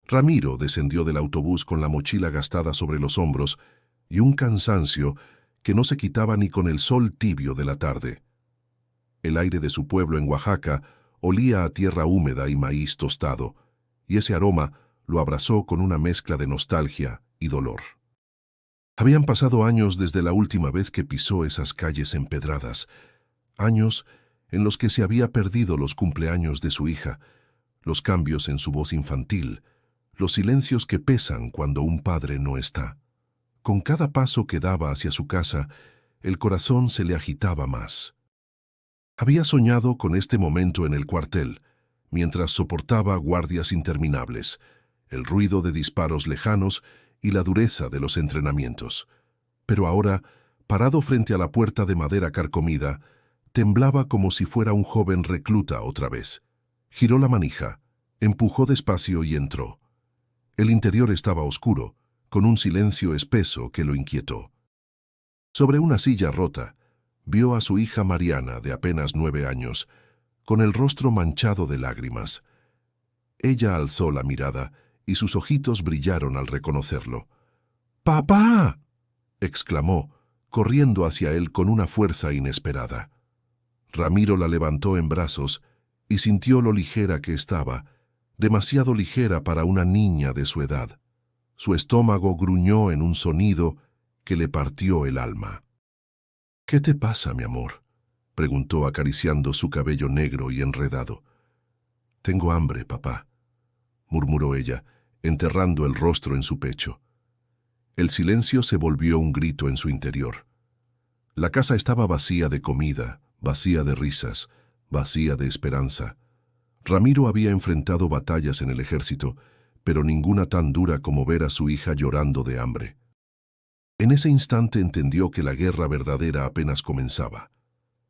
Ramiro descendió del autobús con la mochila gastada sobre los hombros y un cansancio que no se quitaba ni con el sol tibio de la tarde. El aire de su pueblo en Oaxaca olía a tierra húmeda y maíz tostado, y ese aroma lo abrazó con una mezcla de nostalgia y dolor. Habían pasado años desde la última vez que pisó esas calles empedradas, años en los que se había perdido los cumpleaños de su hija, los cambios en su voz infantil, los silencios que pesan cuando un padre no está. Con cada paso que daba hacia su casa, el corazón se le agitaba más. Había soñado con este momento en el cuartel, mientras soportaba guardias interminables, el ruido de disparos lejanos y la dureza de los entrenamientos. Pero ahora, parado frente a la puerta de madera carcomida, temblaba como si fuera un joven recluta otra vez. Giró la manija, empujó despacio y entró. El interior estaba oscuro, con un silencio espeso que lo inquietó. Sobre una silla rota, vio a su hija Mariana, de apenas 9 años, con el rostro manchado de lágrimas. Ella alzó la mirada y sus ojitos brillaron al reconocerlo. ¡Papá!, exclamó, corriendo hacia él con una fuerza inesperada. Ramiro la levantó en brazos y sintió lo ligera que estaba, demasiado ligera para una niña de su edad. Su estómago gruñó en un sonido que le partió el alma. «¿Qué te pasa, mi amor?», preguntó acariciando su cabello negro y enredado. «Tengo hambre, papá», murmuró ella, enterrando el rostro en su pecho. El silencio se volvió un grito en su interior. La casa estaba vacía de comida, vacía de risas, vacía de esperanza. Ramiro había enfrentado batallas en el ejército, pero ninguna tan dura como ver a su hija llorando de hambre. En ese instante entendió que la guerra verdadera apenas comenzaba.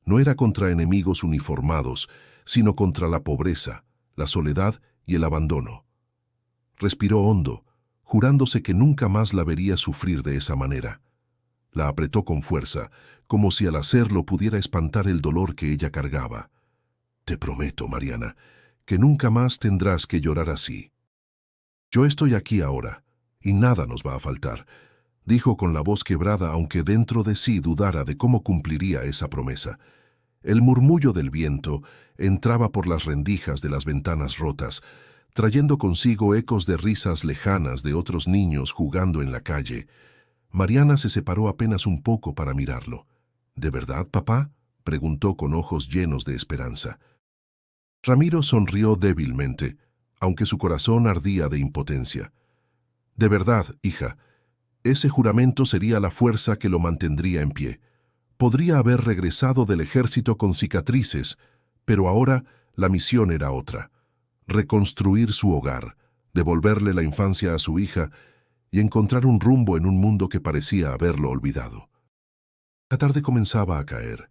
No era contra enemigos uniformados, sino contra la pobreza, la soledad y el abandono. Respiró hondo, jurándose que nunca más la vería sufrir de esa manera. La apretó con fuerza, como si al hacerlo pudiera espantar el dolor que ella cargaba. «Te prometo, Mariana, que nunca más tendrás que llorar así. Yo estoy aquí ahora, y nada nos va a faltar», dijo con la voz quebrada, aunque dentro de sí dudara de cómo cumpliría esa promesa. El murmullo del viento entraba por las rendijas de las ventanas rotas, trayendo consigo ecos de risas lejanas de otros niños jugando en la calle. Mariana se separó apenas un poco para mirarlo. «¿De verdad, papá?», preguntó con ojos llenos de esperanza. Ramiro sonrió débilmente, aunque su corazón ardía de impotencia. «De verdad, hija. Ese juramento sería la fuerza que lo mantendría en pie. Podría haber regresado del ejército con cicatrices, pero ahora la misión era otra: reconstruir su hogar, devolverle la infancia a su hija y encontrar un rumbo en un mundo que parecía haberlo olvidado». La tarde comenzaba a caer,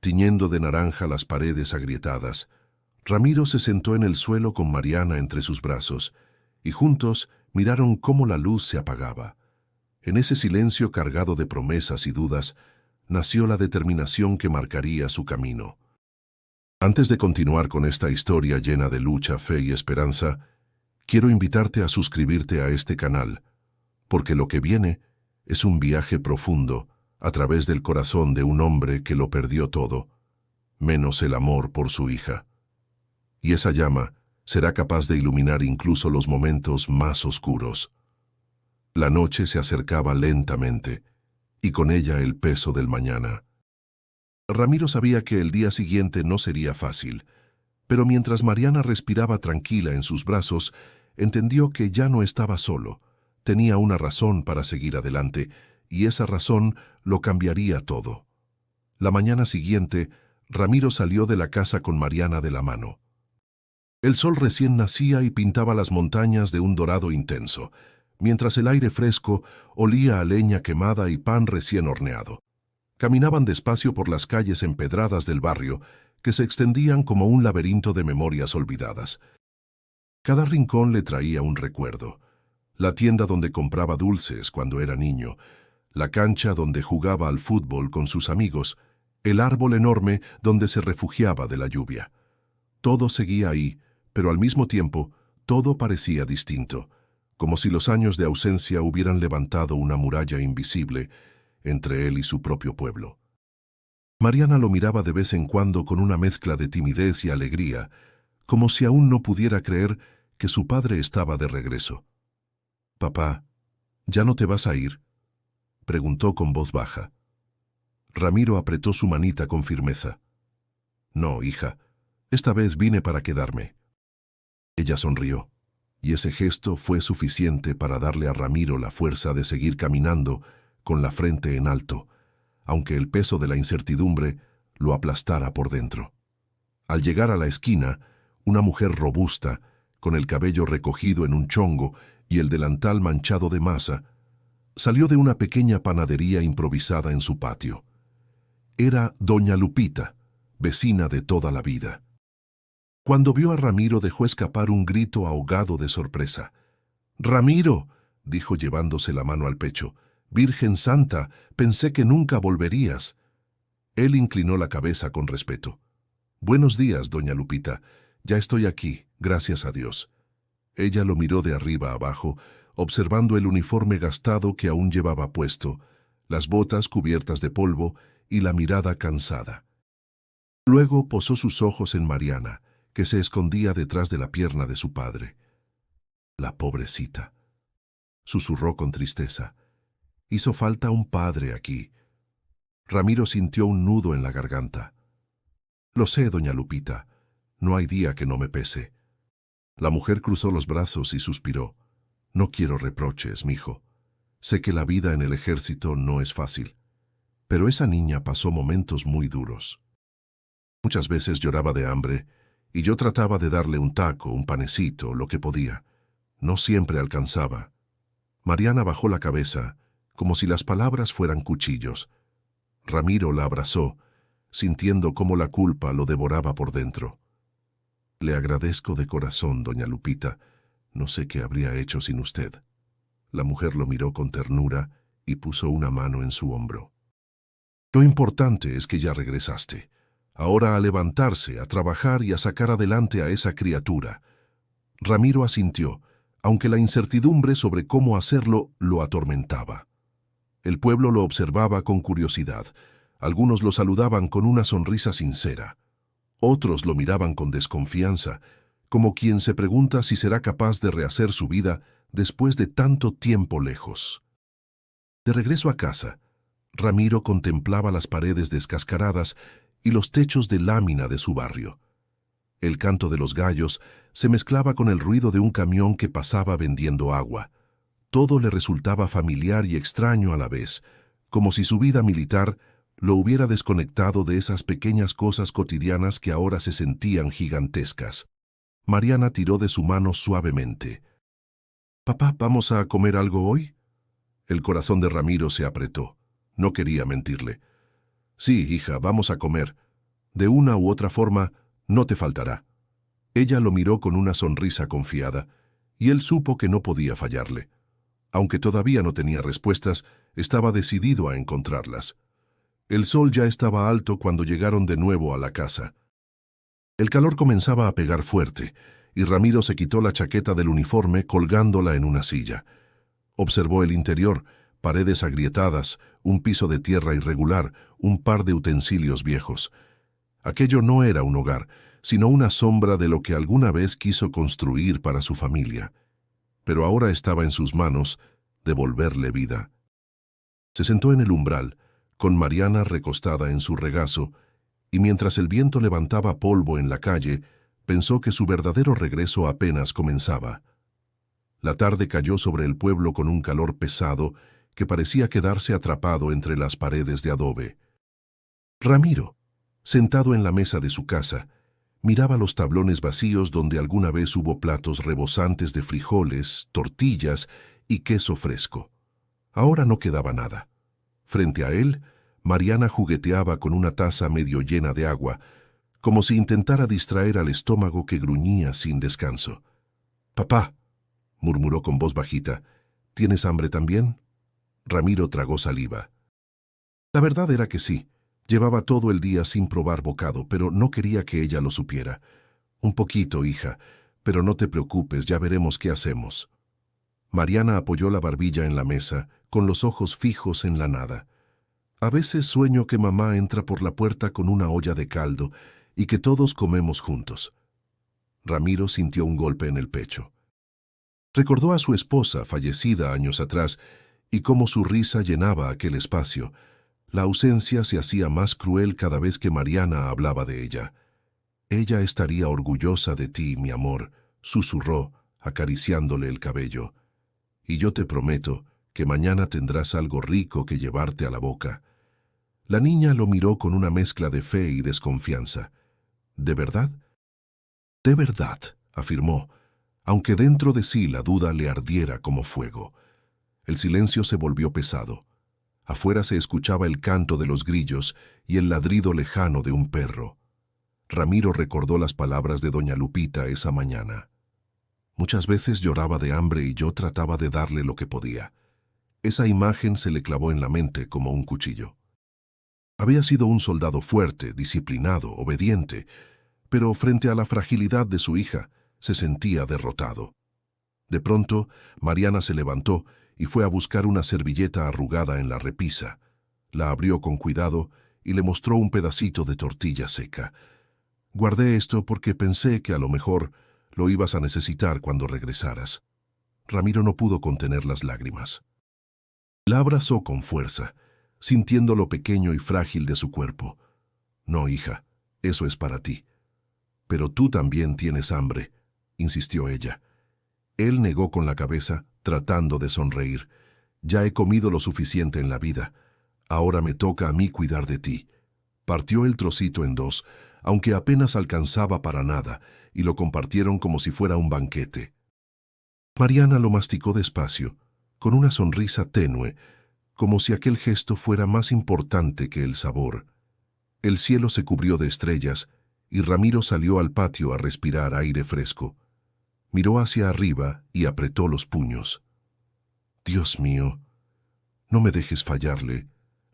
tiñendo de naranja las paredes agrietadas. Ramiro se sentó en el suelo con Mariana entre sus brazos, y juntos miraron cómo la luz se apagaba. En ese silencio cargado de promesas y dudas, nació la determinación que marcaría su camino. Antes de continuar con esta historia llena de lucha, fe y esperanza, quiero invitarte a suscribirte a este canal, porque lo que viene es un viaje profundo a través del corazón de un hombre que lo perdió todo, menos el amor por su hija. Y esa llama será capaz de iluminar incluso los momentos más oscuros. La noche se acercaba lentamente, y con ella el peso del mañana. Ramiro sabía que el día siguiente no sería fácil, pero mientras Mariana respiraba tranquila en sus brazos, entendió que ya no estaba solo. Tenía una razón para seguir adelante, y esa razón lo cambiaría todo. La mañana siguiente, Ramiro salió de la casa con Mariana de la mano. El sol recién nacía y pintaba las montañas de un dorado intenso, mientras el aire fresco olía a leña quemada y pan recién horneado. Caminaban despacio por las calles empedradas del barrio, que se extendían como un laberinto de memorias olvidadas. Cada rincón le traía un recuerdo: la tienda donde compraba dulces cuando era niño, la cancha donde jugaba al fútbol con sus amigos, el árbol enorme donde se refugiaba de la lluvia. Todo seguía ahí, pero al mismo tiempo, todo parecía distinto. como si los años de ausencia hubieran levantado una muralla invisible entre él y su propio pueblo. Mariana lo miraba de vez en cuando con una mezcla de timidez y alegría, como si aún no pudiera creer que su padre estaba de regreso. «Papá, ¿ya no te vas a ir?», preguntó con voz baja. Ramiro apretó su manita con firmeza. «No, hija, esta vez vine para quedarme». Ella sonrió, y ese gesto fue suficiente para darle a Ramiro la fuerza de seguir caminando con la frente en alto, aunque el peso de la incertidumbre lo aplastara por dentro. Al llegar a la esquina, una mujer robusta, con el cabello recogido en un chongo y el delantal manchado de masa, salió de una pequeña panadería improvisada en su patio. Era doña Lupita, vecina de toda la vida. Cuando vio a Ramiro dejó escapar un grito ahogado de sorpresa. «¡Ramiro!», dijo llevándose la mano al pecho. «Virgen Santa, pensé que nunca volverías». Él inclinó la cabeza con respeto. «Buenos días, doña Lupita. Ya estoy aquí, gracias a Dios». Ella lo miró de arriba a abajo, observando el uniforme gastado que aún llevaba puesto, las botas cubiertas de polvo y la mirada cansada. Luego posó sus ojos en Mariana, que se escondía detrás de la pierna de su padre. «La pobrecita», susurró con tristeza. «Hizo falta un padre aquí». Ramiro sintió un nudo en la garganta. «Lo sé, doña Lupita. No hay día que no me pese». La mujer cruzó los brazos y suspiró. «No quiero reproches, mijo. Sé que la vida en el ejército no es fácil. Pero esa niña pasó momentos muy duros. Muchas veces lloraba de hambre, y yo trataba de darle un taco, un panecito, lo que podía. No siempre alcanzaba». Mariana bajó la cabeza, como si las palabras fueran cuchillos. Ramiro la abrazó, sintiendo cómo la culpa lo devoraba por dentro. «Le agradezco de corazón, doña Lupita. No sé qué habría hecho sin usted». La mujer lo miró con ternura y puso una mano en su hombro. «Lo importante es que ya regresaste. Ahora a levantarse, a trabajar y a sacar adelante a esa criatura». Ramiro asintió, aunque la incertidumbre sobre cómo hacerlo lo atormentaba. El pueblo lo observaba con curiosidad. Algunos lo saludaban con una sonrisa sincera. Otros lo miraban con desconfianza, como quien se pregunta si será capaz de rehacer su vida después de tanto tiempo lejos. De regreso a casa, Ramiro contemplaba las paredes descascaradas y los techos de lámina de su barrio. El canto de los gallos se mezclaba con el ruido de un camión que pasaba vendiendo agua. Todo le resultaba familiar y extraño a la vez, como si su vida militar lo hubiera desconectado de esas pequeñas cosas cotidianas que ahora se sentían gigantescas. Mariana tiró de su mano suavemente. «Papá, ¿vamos a comer algo hoy?». El corazón de Ramiro se apretó. No quería mentirle. «Sí, hija, vamos a comer. De una u otra forma, no te faltará». Ella lo miró con una sonrisa confiada, y él supo que no podía fallarle. Aunque todavía no tenía respuestas, estaba decidido a encontrarlas. El sol ya estaba alto cuando llegaron de nuevo a la casa. El calor comenzaba a pegar fuerte, y Ramiro se quitó la chaqueta del uniforme colgándola en una silla. Observó el interior, paredes agrietadas, un piso de tierra irregular, un par de utensilios viejos. Aquello no era un hogar, sino una sombra de lo que alguna vez quiso construir para su familia. Pero ahora estaba en sus manos devolverle vida. Se sentó en el umbral, con Mariana recostada en su regazo, y mientras el viento levantaba polvo en la calle, pensó que su verdadero regreso apenas comenzaba. La tarde cayó sobre el pueblo con un calor pesado que parecía quedarse atrapado entre las paredes de adobe. Ramiro, sentado en la mesa de su casa, miraba los tablones vacíos donde alguna vez hubo platos rebosantes de frijoles, tortillas y queso fresco. Ahora no quedaba nada. Frente a él, Mariana jugueteaba con una taza medio llena de agua, como si intentara distraer al estómago que gruñía sin descanso. «Papá», murmuró con voz bajita, «¿tienes hambre también?». Ramiro tragó saliva. La verdad era que sí. Llevaba todo el día sin probar bocado, pero no quería que ella lo supiera. «Un poquito, hija, pero no te preocupes, ya veremos qué hacemos». Mariana apoyó la barbilla en la mesa, con los ojos fijos en la nada. A veces sueño que mamá entra por la puerta con una olla de caldo y que todos comemos juntos. Ramiro sintió un golpe en el pecho. Recordó a su esposa, fallecida años atrás, y cómo su risa llenaba aquel espacio. La ausencia se hacía más cruel cada vez que Mariana hablaba de ella. Ella estaría orgullosa de ti, mi amor, susurró, acariciándole el cabello. Y yo te prometo que mañana tendrás algo rico que llevarte a la boca. La niña lo miró con una mezcla de fe y desconfianza. ¿De verdad? De verdad, afirmó, aunque dentro de sí la duda le ardiera como fuego. El silencio se volvió pesado. Afuera se escuchaba el canto de los grillos y el ladrido lejano de un perro. Ramiro recordó las palabras de doña Lupita esa mañana. Muchas veces lloraba de hambre y yo trataba de darle lo que podía. Esa imagen se le clavó en la mente como un cuchillo. Había sido un soldado fuerte, disciplinado, obediente, pero frente a la fragilidad de su hija, se sentía derrotado. De pronto, Mariana se levantó y fue a buscar una servilleta arrugada en la repisa. La abrió con cuidado y le mostró un pedacito de tortilla seca. Guardé esto porque pensé que a lo mejor lo ibas a necesitar cuando regresaras. Ramiro no pudo contener las lágrimas. La abrazó con fuerza, sintiendo lo pequeño y frágil de su cuerpo. No, hija, eso es para ti. Pero tú también tienes hambre, insistió ella. Él negó con la cabeza, tratando de sonreír. Ya he comido lo suficiente en la vida. Ahora me toca a mí cuidar de ti. Partió el trocito en dos, aunque apenas alcanzaba para nada, y lo compartieron como si fuera un banquete. Mariana lo masticó despacio, con una sonrisa tenue, como si aquel gesto fuera más importante que el sabor. El cielo se cubrió de estrellas, y Ramiro salió al patio a respirar aire fresco. Miró hacia arriba y apretó los puños. Dios mío, no me dejes fallarle.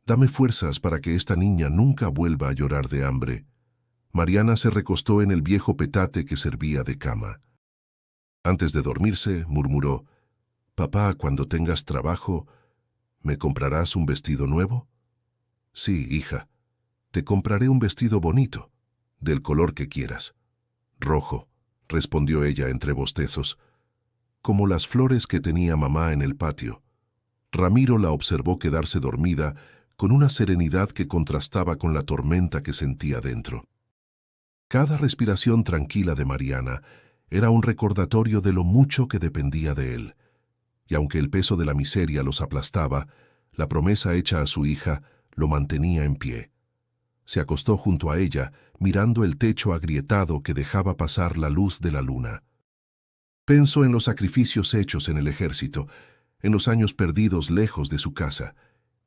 Dame fuerzas para que esta niña nunca vuelva a llorar de hambre. Mariana se recostó en el viejo petate que servía de cama. Antes de dormirse, murmuró, «Papá, cuando tengas trabajo, ¿me comprarás un vestido nuevo?» «Sí, hija, te compraré un vestido bonito, del color que quieras». «Rojo», respondió ella entre bostezos, «como las flores que tenía mamá en el patio». Ramiro la observó quedarse dormida con una serenidad que contrastaba con la tormenta que sentía dentro. Cada respiración tranquila de Mariana era un recordatorio de lo mucho que dependía de él. Y aunque el peso de la miseria los aplastaba, la promesa hecha a su hija lo mantenía en pie. Se acostó junto a ella, mirando el techo agrietado que dejaba pasar la luz de la luna. Pensó en los sacrificios hechos en el ejército, en los años perdidos lejos de su casa,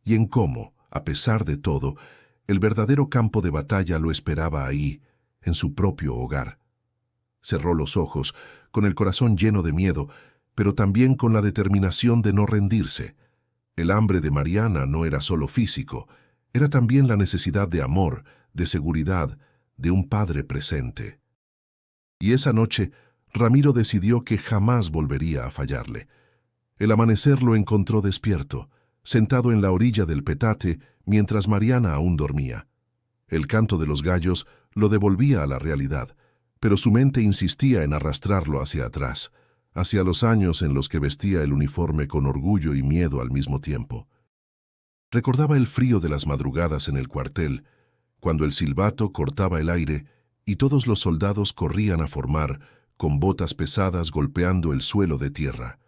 y en cómo, a pesar de todo, el verdadero campo de batalla lo esperaba ahí, en su propio hogar. Cerró los ojos, con el corazón lleno de miedo, pero también con la determinación de no rendirse. El hambre de Mariana no era solo físico, era también la necesidad de amor, de seguridad, de un padre presente. Y esa noche, Ramiro decidió que jamás volvería a fallarle. El amanecer lo encontró despierto, sentado en la orilla del petate, mientras Mariana aún dormía. El canto de los gallos lo devolvía a la realidad, pero su mente insistía en arrastrarlo hacia atrás, hacia los años en los que vestía el uniforme con orgullo y miedo al mismo tiempo. Recordaba el frío de las madrugadas en el cuartel, cuando el silbato cortaba el aire y todos los soldados corrían a formar, con botas pesadas golpeando el suelo de tierra.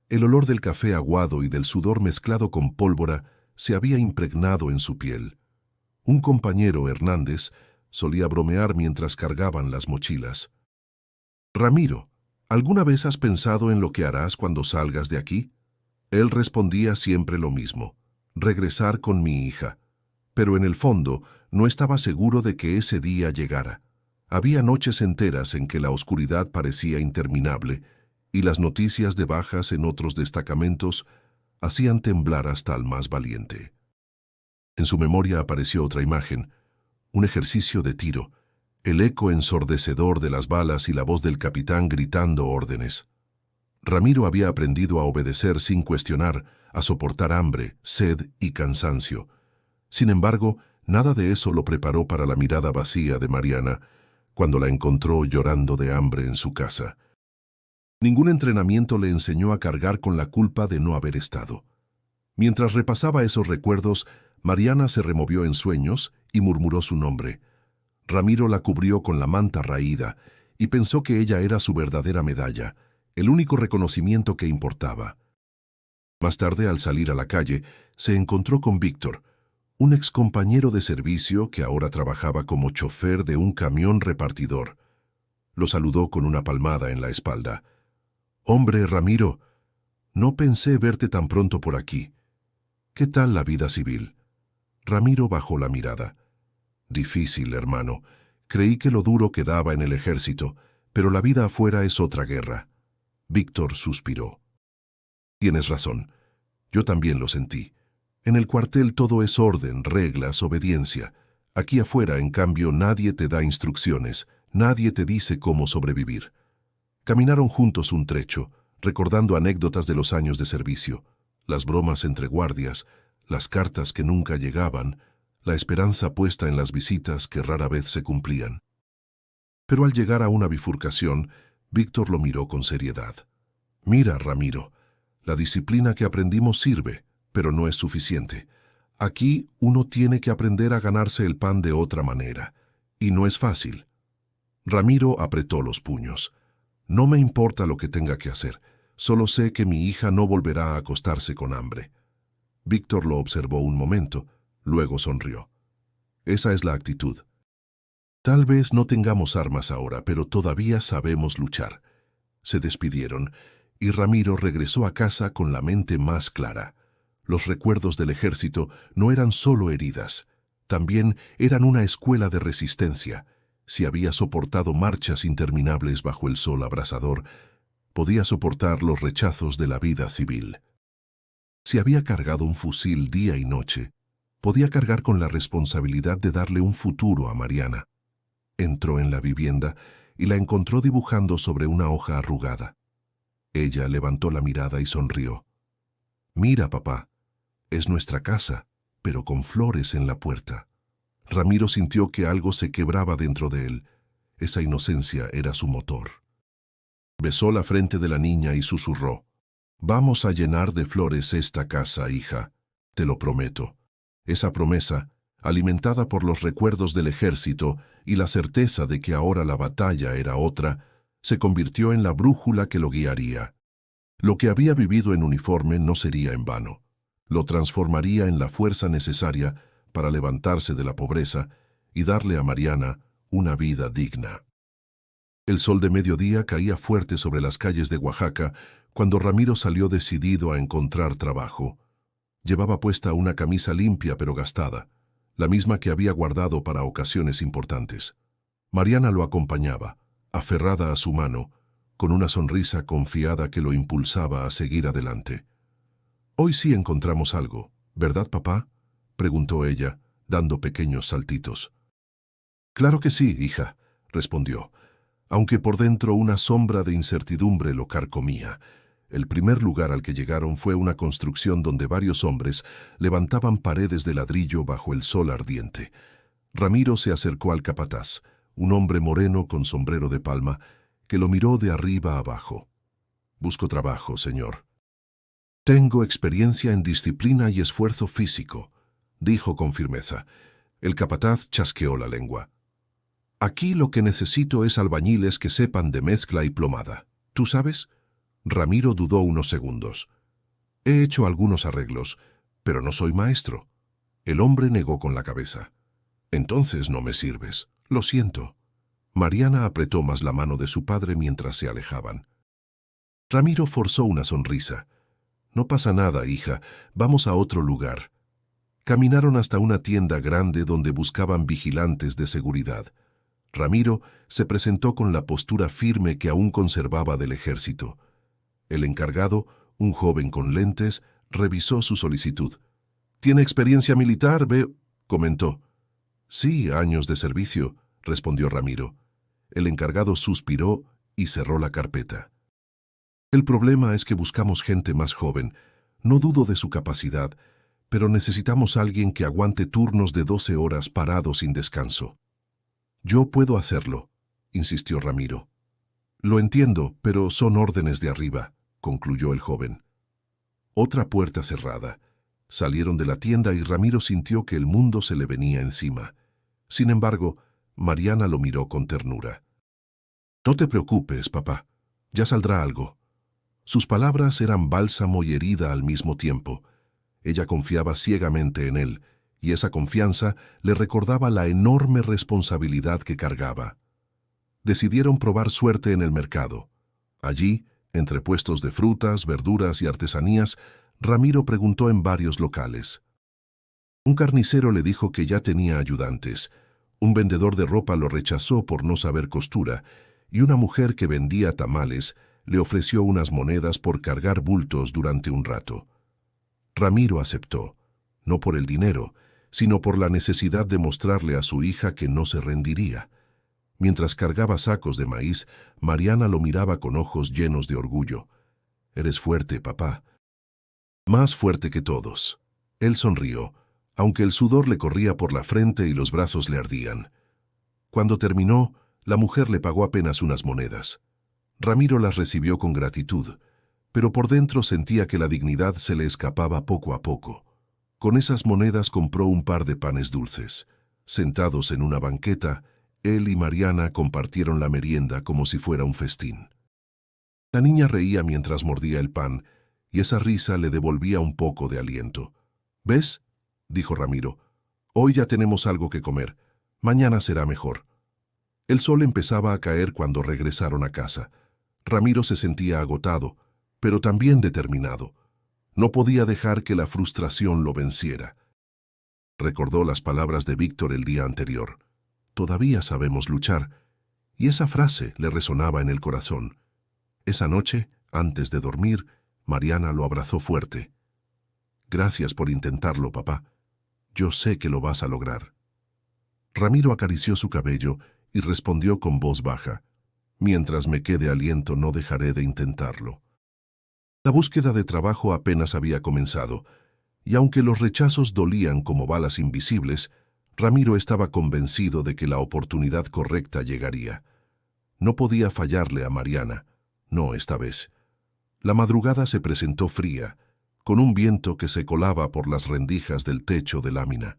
El olor del café aguado y del sudor mezclado con pólvora se había impregnado en su piel. Un compañero, Hernández, solía bromear mientras cargaban las mochilas. «Ramiro, ¿alguna vez has pensado en lo que harás cuando salgas de aquí?» Él respondía siempre lo mismo, regresar con mi hija. Pero en el fondo no estaba seguro de que ese día llegara. Había noches enteras en que la oscuridad parecía interminable y las noticias de bajas en otros destacamentos hacían temblar hasta al más valiente. En su memoria apareció otra imagen, un ejercicio de tiro, el eco ensordecedor de las balas y la voz del capitán gritando órdenes. Ramiro había aprendido a obedecer sin cuestionar, a soportar hambre, sed y cansancio. Sin embargo, nada de eso lo preparó para la mirada vacía de Mariana, cuando la encontró llorando de hambre en su casa. Ningún entrenamiento le enseñó a cargar con la culpa de no haber estado. Mientras repasaba esos recuerdos, Mariana se removió en sueños y murmuró su nombre. Ramiro la cubrió con la manta raída y pensó que ella era su verdadera medalla, el único reconocimiento que importaba. Más tarde, al salir a la calle, se encontró con Víctor, un excompañero de servicio que ahora trabajaba como chofer de un camión repartidor. Lo saludó con una palmada en la espalda. «Hombre, Ramiro, no pensé verte tan pronto por aquí. ¿Qué tal la vida civil?» Ramiro bajó la mirada. «Difícil, hermano. Creí que lo duro quedaba en el ejército, pero la vida afuera es otra guerra». Víctor suspiró. «Tienes razón. Yo también lo sentí. En el cuartel todo es orden, reglas, obediencia. Aquí afuera, en cambio, nadie te da instrucciones, nadie te dice cómo sobrevivir». Caminaron juntos un trecho, recordando anécdotas de los años de servicio, las bromas entre guardias, las cartas que nunca llegaban, la esperanza puesta en las visitas que rara vez se cumplían. Pero al llegar a una bifurcación, Víctor lo miró con seriedad. «Mira, Ramiro, la disciplina que aprendimos sirve, pero no es suficiente. Aquí uno tiene que aprender a ganarse el pan de otra manera, y no es fácil». Ramiro apretó los puños. «No me importa lo que tenga que hacer, solo sé que mi hija no volverá a acostarse con hambre». Víctor lo observó un momento, luego sonrió. «Esa es la actitud. Tal vez no tengamos armas ahora, pero todavía sabemos luchar». Se despidieron, y Ramiro regresó a casa con la mente más clara. Los recuerdos del ejército no eran solo heridas, también eran una escuela de resistencia. Si había soportado marchas interminables bajo el sol abrasador, podía soportar los rechazos de la vida civil. Si había cargado un fusil día y noche, podía cargar con la responsabilidad de darle un futuro a Mariana. Entró en la vivienda y la encontró dibujando sobre una hoja arrugada. Ella levantó la mirada y sonrió. «Mira, papá, es nuestra casa, pero con flores en la puerta». Ramiro sintió que algo se quebraba dentro de él. Esa inocencia era su motor. Besó la frente de la niña y susurró: «Vamos a llenar de flores esta casa, hija, te lo prometo». Esa promesa, alimentada por los recuerdos del ejército y la certeza de que ahora la batalla era otra, se convirtió en la brújula que lo guiaría. Lo que había vivido en uniforme no sería en vano. Lo transformaría en la fuerza necesaria para levantarse de la pobreza y darle a Mariana una vida digna. El sol de mediodía caía fuerte sobre las calles de Oaxaca cuando Ramiro salió decidido a encontrar trabajo. Llevaba puesta una camisa limpia pero gastada, la misma que había guardado para ocasiones importantes. Mariana lo acompañaba, aferrada a su mano, con una sonrisa confiada que lo impulsaba a seguir adelante. «Hoy sí encontramos algo, ¿verdad, papá?», preguntó ella, dando pequeños saltitos. «Claro que sí, hija», respondió, aunque por dentro una sombra de incertidumbre lo carcomía. El primer lugar al que llegaron fue una construcción donde varios hombres levantaban paredes de ladrillo bajo el sol ardiente. Ramiro se acercó al capataz, un hombre moreno con sombrero de palma, que lo miró de arriba abajo. «Busco trabajo, señor». «Tengo experiencia en disciplina y esfuerzo físico», dijo con firmeza. El capataz chasqueó la lengua. «Aquí lo que necesito es albañiles que sepan de mezcla y plomada. ¿Tú sabes?». Ramiro dudó unos segundos. «He hecho algunos arreglos, pero no soy maestro». El hombre negó con la cabeza. «Entonces no me sirves. Lo siento». Mariana apretó más la mano de su padre mientras se alejaban. Ramiro forzó una sonrisa. «No pasa nada, hija. Vamos a otro lugar». Caminaron hasta una tienda grande donde buscaban vigilantes de seguridad. Ramiro se presentó con la postura firme que aún conservaba del ejército. El encargado, un joven con lentes, revisó su solicitud. «¿Tiene experiencia militar, comentó. «Sí, años de servicio», respondió Ramiro. El encargado suspiró y cerró la carpeta. El problema es que buscamos gente más joven. No dudo de su capacidad, pero necesitamos alguien que aguante turnos de 12 horas parado sin descanso. Yo puedo hacerlo, insistió Ramiro. Lo entiendo, pero son órdenes de arriba, concluyó el joven. Otra puerta cerrada. Salieron de la tienda y Ramiro sintió que el mundo se le venía encima. Sin embargo, Mariana lo miró con ternura. No te preocupes, papá. Ya saldrá algo. Sus palabras eran bálsamo y herida al mismo tiempo. Ella confiaba ciegamente en él, y esa confianza le recordaba la enorme responsabilidad que cargaba. Decidieron probar suerte en el mercado. Allí, entre puestos de frutas, verduras y artesanías, Ramiro preguntó en varios locales. Un carnicero le dijo que ya tenía ayudantes, un vendedor de ropa lo rechazó por no saber costura, y una mujer que vendía tamales le ofreció unas monedas por cargar bultos durante un rato. Ramiro aceptó, no por el dinero, sino por la necesidad de mostrarle a su hija que no se rendiría. Mientras cargaba sacos de maíz, Mariana lo miraba con ojos llenos de orgullo. «Eres fuerte, papá». «Más fuerte que todos». Él sonrió, aunque el sudor le corría por la frente y los brazos le ardían. Cuando terminó, la mujer le pagó apenas unas monedas. Ramiro las recibió con gratitud, pero por dentro sentía que la dignidad se le escapaba poco a poco. Con esas monedas compró un par de panes dulces. Sentados en una banqueta, él y Mariana compartieron la merienda como si fuera un festín. La niña reía mientras mordía el pan, y esa risa le devolvía un poco de aliento. «¿Ves?», dijo Ramiro. «Hoy ya tenemos algo que comer. Mañana será mejor». El sol empezaba a caer cuando regresaron a casa. Ramiro se sentía agotado, pero también determinado. No podía dejar que la frustración lo venciera. Recordó las palabras de Víctor el día anterior. «Todavía sabemos luchar», y esa frase le resonaba en el corazón. Esa noche, antes de dormir, Mariana lo abrazó fuerte. «Gracias por intentarlo, papá. Yo sé que lo vas a lograr». Ramiro acarició su cabello y respondió con voz baja. «Mientras me quede aliento no dejaré de intentarlo». La búsqueda de trabajo apenas había comenzado, y aunque los rechazos dolían como balas invisibles, Ramiro estaba convencido de que la oportunidad correcta llegaría. No podía fallarle a Mariana, no esta vez. La madrugada se presentó fría, con un viento que se colaba por las rendijas del techo de lámina.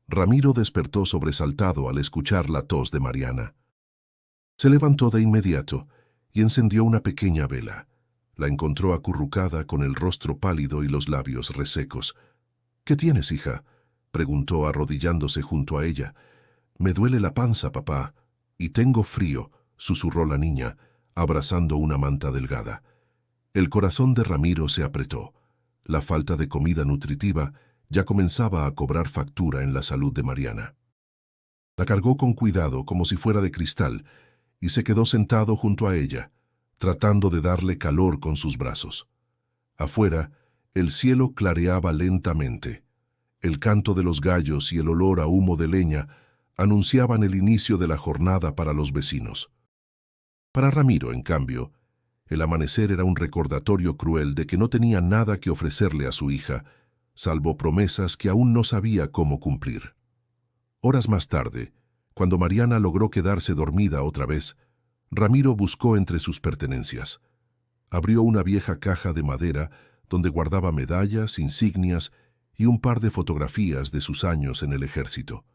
Ramiro despertó sobresaltado al escuchar la tos de Mariana. Se levantó de inmediato y encendió una pequeña vela. La encontró acurrucada con el rostro pálido y los labios resecos. «¿Qué tienes, hija?», preguntó arrodillándose junto a ella. «Me duele la panza, papá, y tengo frío», susurró la niña, abrazando una manta delgada. El corazón de Ramiro se apretó. La falta de comida nutritiva ya comenzaba a cobrar factura en la salud de Mariana. La cargó con cuidado como si fuera de cristal y se quedó sentado junto a ella, tratando de darle calor con sus brazos. Afuera, el cielo clareaba lentamente. El canto de los gallos y el olor a humo de leña anunciaban el inicio de la jornada para los vecinos. Para Ramiro, en cambio, el amanecer era un recordatorio cruel de que no tenía nada que ofrecerle a su hija, salvo promesas que aún no sabía cómo cumplir. Horas más tarde, cuando Mariana logró quedarse dormida otra vez, Ramiro buscó entre sus pertenencias. Abrió una vieja caja de madera donde guardaba medallas, insignias y un par de fotografías de sus años en el ejército.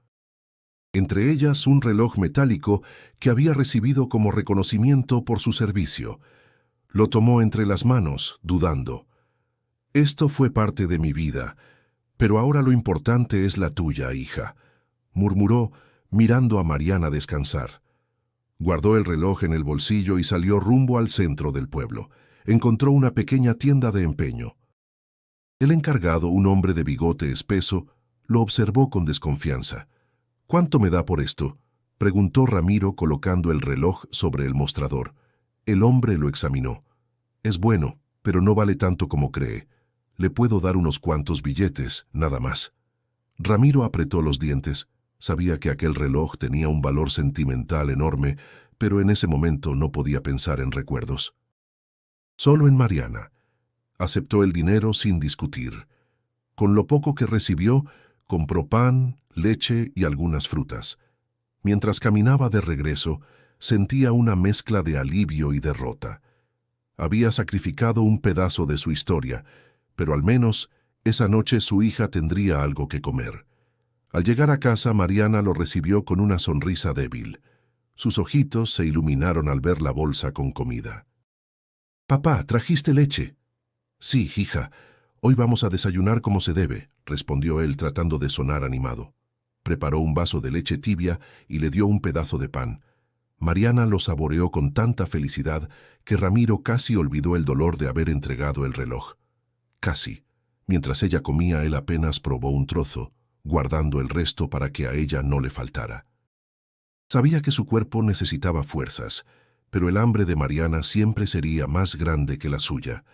Entre ellas un reloj metálico que había recibido como reconocimiento por su servicio. Lo tomó entre las manos, dudando. «Esto fue parte de mi vida, pero ahora lo importante es la tuya, hija», murmuró, mirando a Mariana descansar. Guardó el reloj en el bolsillo y salió rumbo al centro del pueblo. Encontró una pequeña tienda de empeño. El encargado, un hombre de bigote espeso, lo observó con desconfianza. «¿Cuánto me da por esto?», preguntó Ramiro colocando el reloj sobre el mostrador. El hombre lo examinó. «Es bueno, pero no vale tanto como cree. Le puedo dar unos cuantos billetes, nada más». Ramiro apretó los dientes. Sabía que aquel reloj tenía un valor sentimental enorme, pero en ese momento no podía pensar en recuerdos. Solo en Mariana. Aceptó el dinero sin discutir. Con lo poco que recibió, compró pan, leche y algunas frutas. Mientras caminaba de regreso, sentía una mezcla de alivio y derrota. Había sacrificado un pedazo de su historia, pero al menos esa noche su hija tendría algo que comer. Al llegar a casa, Mariana lo recibió con una sonrisa débil. Sus ojitos se iluminaron al ver la bolsa con comida. «Papá, ¿trajiste leche?» «Sí, hija. Hoy vamos a desayunar como se debe», respondió él tratando de sonar animado. Preparó un vaso de leche tibia y le dio un pedazo de pan. Mariana lo saboreó con tanta felicidad que Ramiro casi olvidó el dolor de haber entregado el reloj. Casi. Mientras ella comía, él apenas probó un trozo, guardando el resto para que a ella no le faltara. Sabía que su cuerpo necesitaba fuerzas, pero el hambre de Mariana siempre sería más grande que la suya.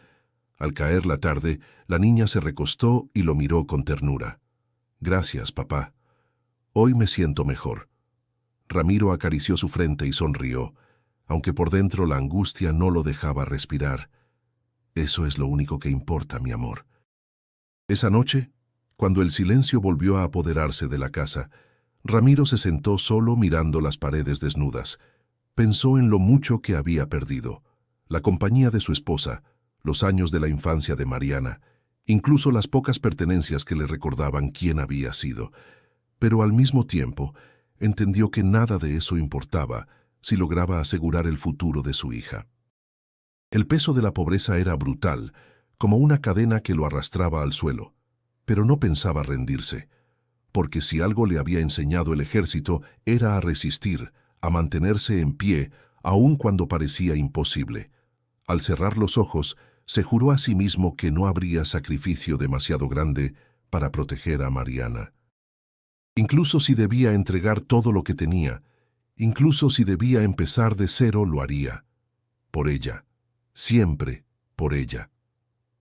Al caer la tarde, la niña se recostó y lo miró con ternura. «Gracias, papá. Hoy me siento mejor». Ramiro acarició su frente y sonrió, aunque por dentro la angustia no lo dejaba respirar. «Eso es lo único que importa, mi amor». Esa noche, cuando el silencio volvió a apoderarse de la casa, Ramiro se sentó solo mirando las paredes desnudas. Pensó en lo mucho que había perdido, la compañía de su esposa, los años de la infancia de Mariana, incluso las pocas pertenencias que le recordaban quién había sido. Pero al mismo tiempo, entendió que nada de eso importaba si lograba asegurar el futuro de su hija. El peso de la pobreza era brutal, como una cadena que lo arrastraba al suelo, pero no pensaba rendirse, porque si algo le había enseñado el ejército era a resistir, a mantenerse en pie, aun cuando parecía imposible. Al cerrar los ojos, se juró a sí mismo que no habría sacrificio demasiado grande para proteger a Mariana. Incluso si debía entregar todo lo que tenía, incluso si debía empezar de cero, lo haría. Por ella, siempre por ella.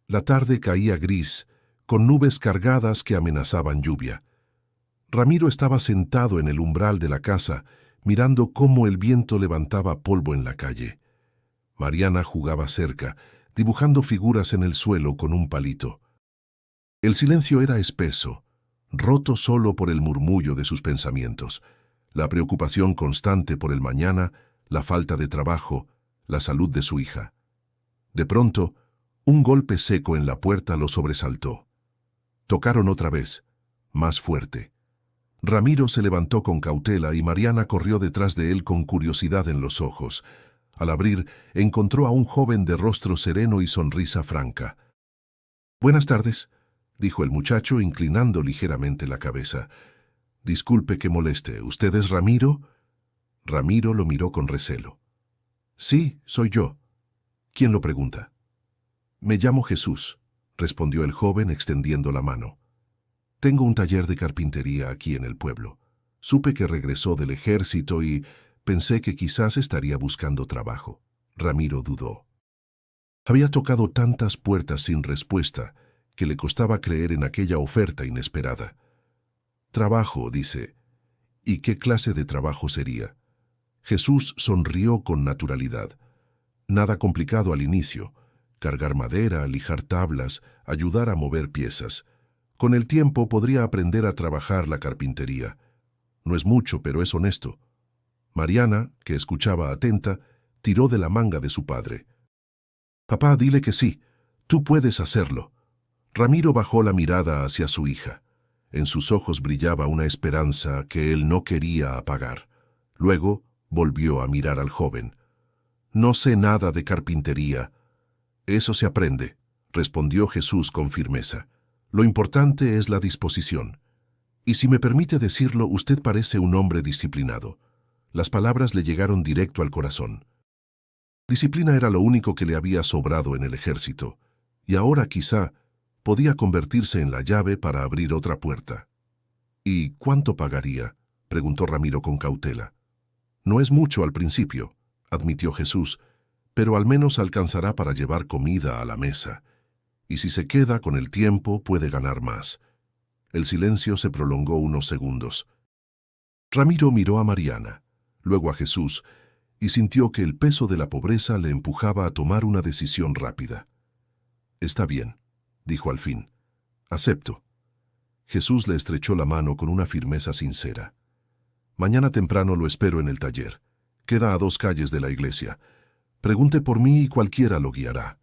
La tarde caía gris, con nubes cargadas que amenazaban lluvia. Ramiro estaba sentado en el umbral de la casa, mirando cómo el viento levantaba polvo en la calle. Mariana jugaba cerca, dibujando figuras en el suelo con un palito. El silencio era espeso, roto solo por el murmullo de sus pensamientos, la preocupación constante por el mañana, la falta de trabajo, la salud de su hija. De pronto, un golpe seco en la puerta lo sobresaltó. Tocaron otra vez, más fuerte. Ramiro se levantó con cautela y Mariana corrió detrás de él con curiosidad en los ojos. Al abrir, encontró a un joven de rostro sereno y sonrisa franca. «Buenas tardes», dijo el muchacho, inclinando ligeramente la cabeza. «Disculpe que moleste, ¿usted es Ramiro?» Ramiro lo miró con recelo. «Sí, soy yo». «¿Quién lo pregunta?» «Me llamo Jesús», respondió el joven extendiendo la mano. «Tengo un taller de carpintería aquí en el pueblo. Supe que regresó del ejército y pensé que quizás estaría buscando trabajo». Ramiro dudó. Había tocado tantas puertas sin respuesta que le costaba creer en aquella oferta inesperada. «Trabajo», dice. «¿Y qué clase de trabajo sería?» Jesús sonrió con naturalidad. «Nada complicado al inicio. Cargar madera, lijar tablas, ayudar a mover piezas. Con el tiempo podría aprender a trabajar la carpintería. No es mucho, pero es honesto». Mariana, que escuchaba atenta, tiró de la manga de su padre. «Papá, dile que sí. Tú puedes hacerlo». Ramiro bajó la mirada hacia su hija. En sus ojos brillaba una esperanza que él no quería apagar. Luego volvió a mirar al joven. «No sé nada de carpintería». «Eso se aprende», respondió Jesús con firmeza. «Lo importante es la disposición. Y si me permite decirlo, usted parece un hombre disciplinado». Las palabras le llegaron directo al corazón. Disciplina era lo único que le había sobrado en el ejército, y ahora quizá podía convertirse en la llave para abrir otra puerta. «¿Y cuánto pagaría?», preguntó Ramiro con cautela. «No es mucho al principio», admitió Jesús, «pero al menos alcanzará para llevar comida a la mesa. Y si se queda con el tiempo, puede ganar más». El silencio se prolongó unos segundos. Ramiro miró a Mariana, luego a Jesús, y sintió que el peso de la pobreza le empujaba a tomar una decisión rápida. «Está bien», dijo al fin. «Acepto». Jesús le estrechó la mano con una firmeza sincera. «Mañana temprano lo espero en el taller. Queda a 2 calles de la iglesia. Pregunte por mí y cualquiera lo guiará».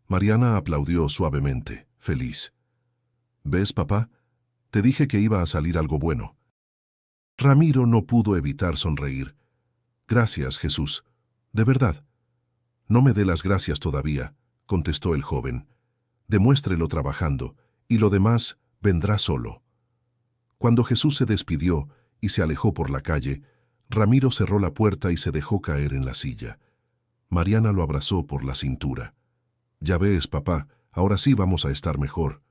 Mariana aplaudió suavemente, feliz. «¿Ves, papá? Te dije que iba a salir algo bueno». Ramiro no pudo evitar sonreír. «Gracias, Jesús. De verdad». «No me dé las gracias todavía», contestó el joven. «Demuéstrelo trabajando, y lo demás vendrá solo». Cuando Jesús se despidió y se alejó por la calle, Ramiro cerró la puerta y se dejó caer en la silla. Mariana lo abrazó por la cintura. «Ya ves, papá, ahora sí vamos a estar mejor».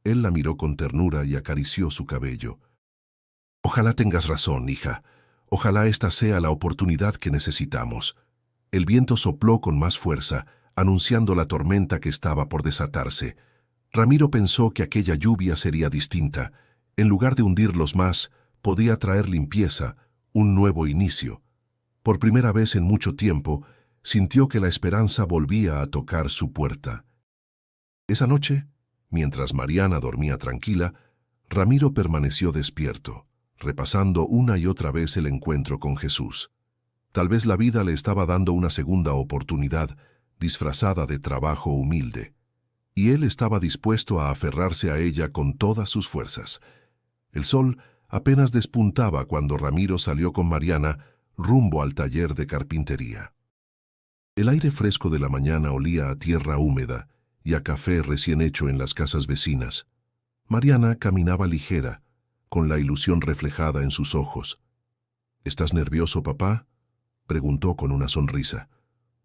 Él la miró con ternura y acarició su cabello. «Ojalá tengas razón, hija. Ojalá esta sea la oportunidad que necesitamos». El viento sopló con más fuerza, anunciando la tormenta que estaba por desatarse. Ramiro pensó que aquella lluvia sería distinta. En lugar de hundirlos más, podía traer limpieza, un nuevo inicio. Por primera vez en mucho tiempo, sintió que la esperanza volvía a tocar su puerta. Esa noche, mientras Mariana dormía tranquila, Ramiro permaneció despierto, repasando una y otra vez el encuentro con Jesús. Tal vez la vida le estaba dando una segunda oportunidad, disfrazada de trabajo humilde, y él estaba dispuesto a aferrarse a ella con todas sus fuerzas. El sol apenas despuntaba cuando Ramiro salió con Mariana rumbo al taller de carpintería. El aire fresco de la mañana olía a tierra húmeda y a café recién hecho en las casas vecinas. Mariana caminaba ligera, con la ilusión reflejada en sus ojos. «¿Estás nervioso, papá?», preguntó con una sonrisa.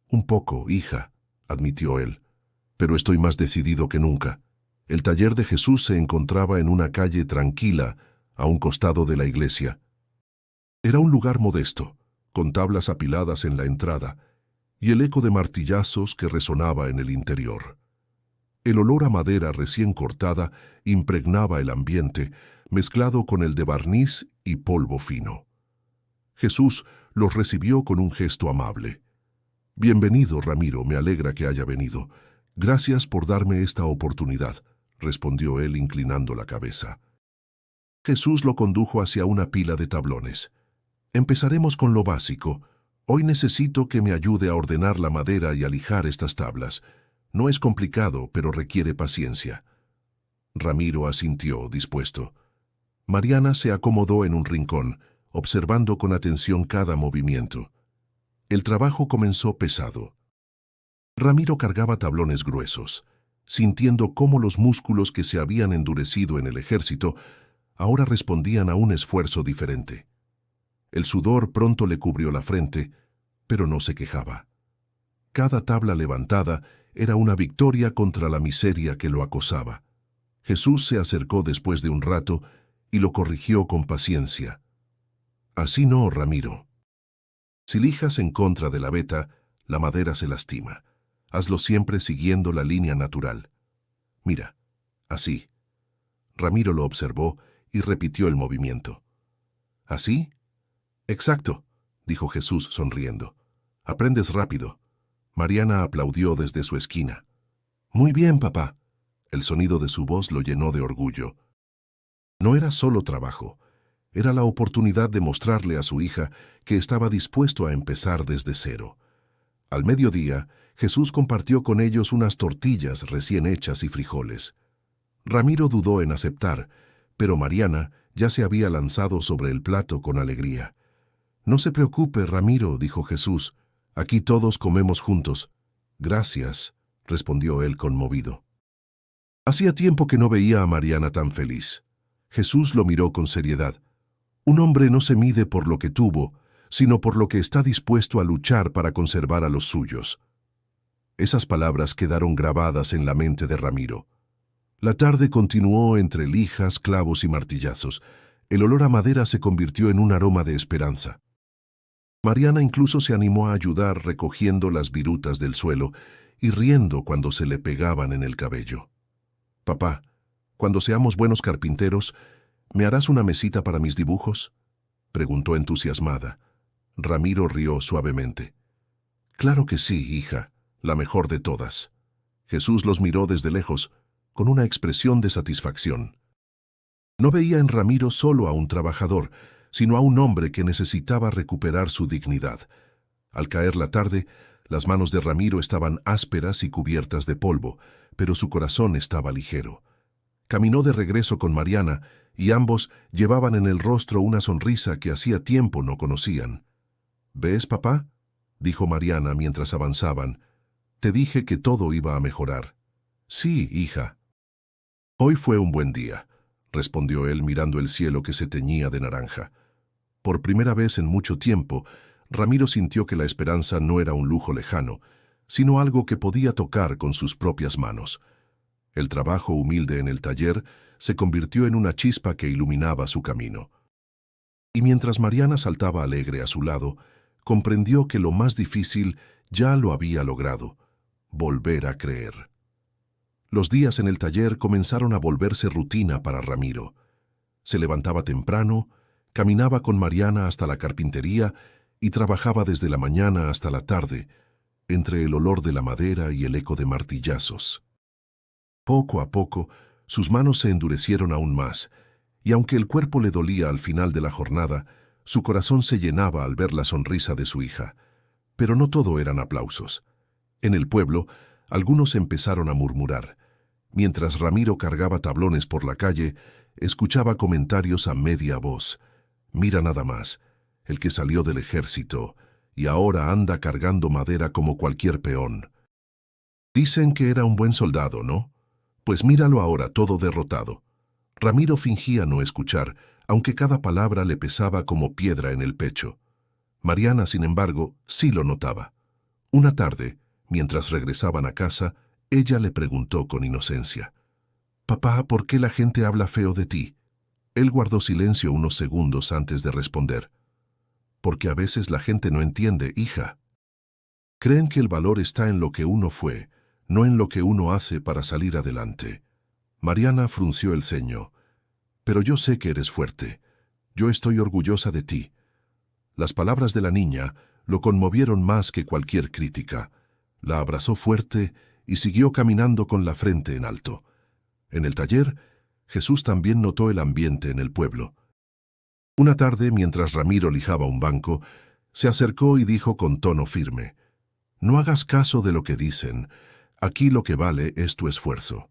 «Un poco, hija», admitió él, «pero estoy más decidido que nunca». El taller de Jesús se encontraba en una calle tranquila, a un costado de la iglesia. Era un lugar modesto, con tablas apiladas en la entrada, y el eco de martillazos que resonaba en el interior. El olor a madera recién cortada impregnaba el ambiente, mezclado con el de barniz y polvo fino. Jesús los recibió con un gesto amable. «Bienvenido, Ramiro, me alegra que haya venido. Gracias por darme esta oportunidad», respondió él inclinando la cabeza. Jesús lo condujo hacia una pila de tablones. «Empezaremos con lo básico. Hoy necesito que me ayude a ordenar la madera y a lijar estas tablas. No es complicado, pero requiere paciencia». Ramiro asintió, dispuesto. Mariana se acomodó en un rincón, observando con atención cada movimiento. El trabajo comenzó pesado. Ramiro cargaba tablones gruesos, sintiendo cómo los músculos que se habían endurecido en el ejército ahora respondían a un esfuerzo diferente. El sudor pronto le cubrió la frente, pero no se quejaba. Cada tabla levantada era una victoria contra la miseria que lo acosaba. Jesús se acercó después de un rato y lo corrigió con paciencia. «Así no, Ramiro. Si lijas en contra de la veta, la madera se lastima. Hazlo siempre siguiendo la línea natural. Mira, así». Ramiro lo observó y repitió el movimiento. «¿Así?» «Exacto», dijo Jesús sonriendo. «Aprendes rápido». Mariana aplaudió desde su esquina. «Muy bien, papá». El sonido de su voz lo llenó de orgullo. No era solo trabajo. Era la oportunidad de mostrarle a su hija que estaba dispuesto a empezar desde cero. Al mediodía, Jesús compartió con ellos unas tortillas recién hechas y frijoles. Ramiro dudó en aceptar, pero Mariana ya se había lanzado sobre el plato con alegría. «No se preocupe, Ramiro», dijo Jesús. «Aquí todos comemos juntos». «Gracias», respondió él conmovido. Hacía tiempo que no veía a Mariana tan feliz. Jesús lo miró con seriedad. «Un hombre no se mide por lo que tuvo, sino por lo que está dispuesto a luchar para conservar a los suyos». Esas palabras quedaron grabadas en la mente de Ramiro. La tarde continuó entre lijas, clavos y martillazos. El olor a madera se convirtió en un aroma de esperanza. Mariana incluso se animó a ayudar recogiendo las virutas del suelo y riendo cuando se le pegaban en el cabello. «Papá, cuando seamos buenos carpinteros, ¿me harás una mesita para mis dibujos?», preguntó entusiasmada. Ramiro rió suavemente. Claro que sí, hija, la mejor de todas. Jesús los miró desde lejos, con una expresión de satisfacción. No veía en Ramiro solo a un trabajador, sino a un hombre que necesitaba recuperar su dignidad. Al caer la tarde, las manos de Ramiro estaban ásperas y cubiertas de polvo, pero su corazón estaba ligero. Caminó de regreso con Mariana, y ambos llevaban en el rostro una sonrisa que hacía tiempo no conocían. «¿Ves, papá?», dijo Mariana mientras avanzaban. «Te dije que todo iba a mejorar». «Sí, hija». «Hoy fue un buen día», respondió él mirando el cielo que se teñía de naranja. Por primera vez en mucho tiempo, Ramiro sintió que la esperanza no era un lujo lejano, sino algo que podía tocar con sus propias manos. El trabajo humilde en el taller se convirtió en una chispa que iluminaba su camino. Y mientras Mariana saltaba alegre a su lado, comprendió que lo más difícil ya lo había logrado: volver a creer. Los días en el taller comenzaron a volverse rutina para Ramiro. Se levantaba temprano, caminaba con Mariana hasta la carpintería y trabajaba desde la mañana hasta la tarde, entre el olor de la madera y el eco de martillazos. Poco a poco, sus manos se endurecieron aún más, y aunque el cuerpo le dolía al final de la jornada, su corazón se llenaba al ver la sonrisa de su hija. Pero no todo eran aplausos. En el pueblo, algunos empezaron a murmurar. Mientras Ramiro cargaba tablones por la calle, escuchaba comentarios a media voz. «Mira nada más, el que salió del ejército y ahora anda cargando madera como cualquier peón. Dicen que era un buen soldado, ¿no? Pues míralo ahora todo derrotado». Ramiro fingía no escuchar, aunque cada palabra le pesaba como piedra en el pecho. Mariana, sin embargo, sí lo notaba. Una tarde, mientras regresaban a casa, ella le preguntó con inocencia: «Papá, ¿por qué la gente habla feo de ti?». Él guardó silencio unos segundos antes de responder: «Porque a veces la gente no entiende, hija. Creen que el valor está en lo que uno fue, no en lo que uno hace para salir adelante». Mariana frunció el ceño. «Pero yo sé que eres fuerte. Yo estoy orgullosa de ti». Las palabras de la niña lo conmovieron más que cualquier crítica. La abrazó fuerte y siguió caminando con la frente en alto. En el taller, Jesús también notó el ambiente en el pueblo. Una tarde, mientras Ramiro lijaba un banco, se acercó y dijo con tono firme: «No hagas caso de lo que dicen. Aquí lo que vale es tu esfuerzo.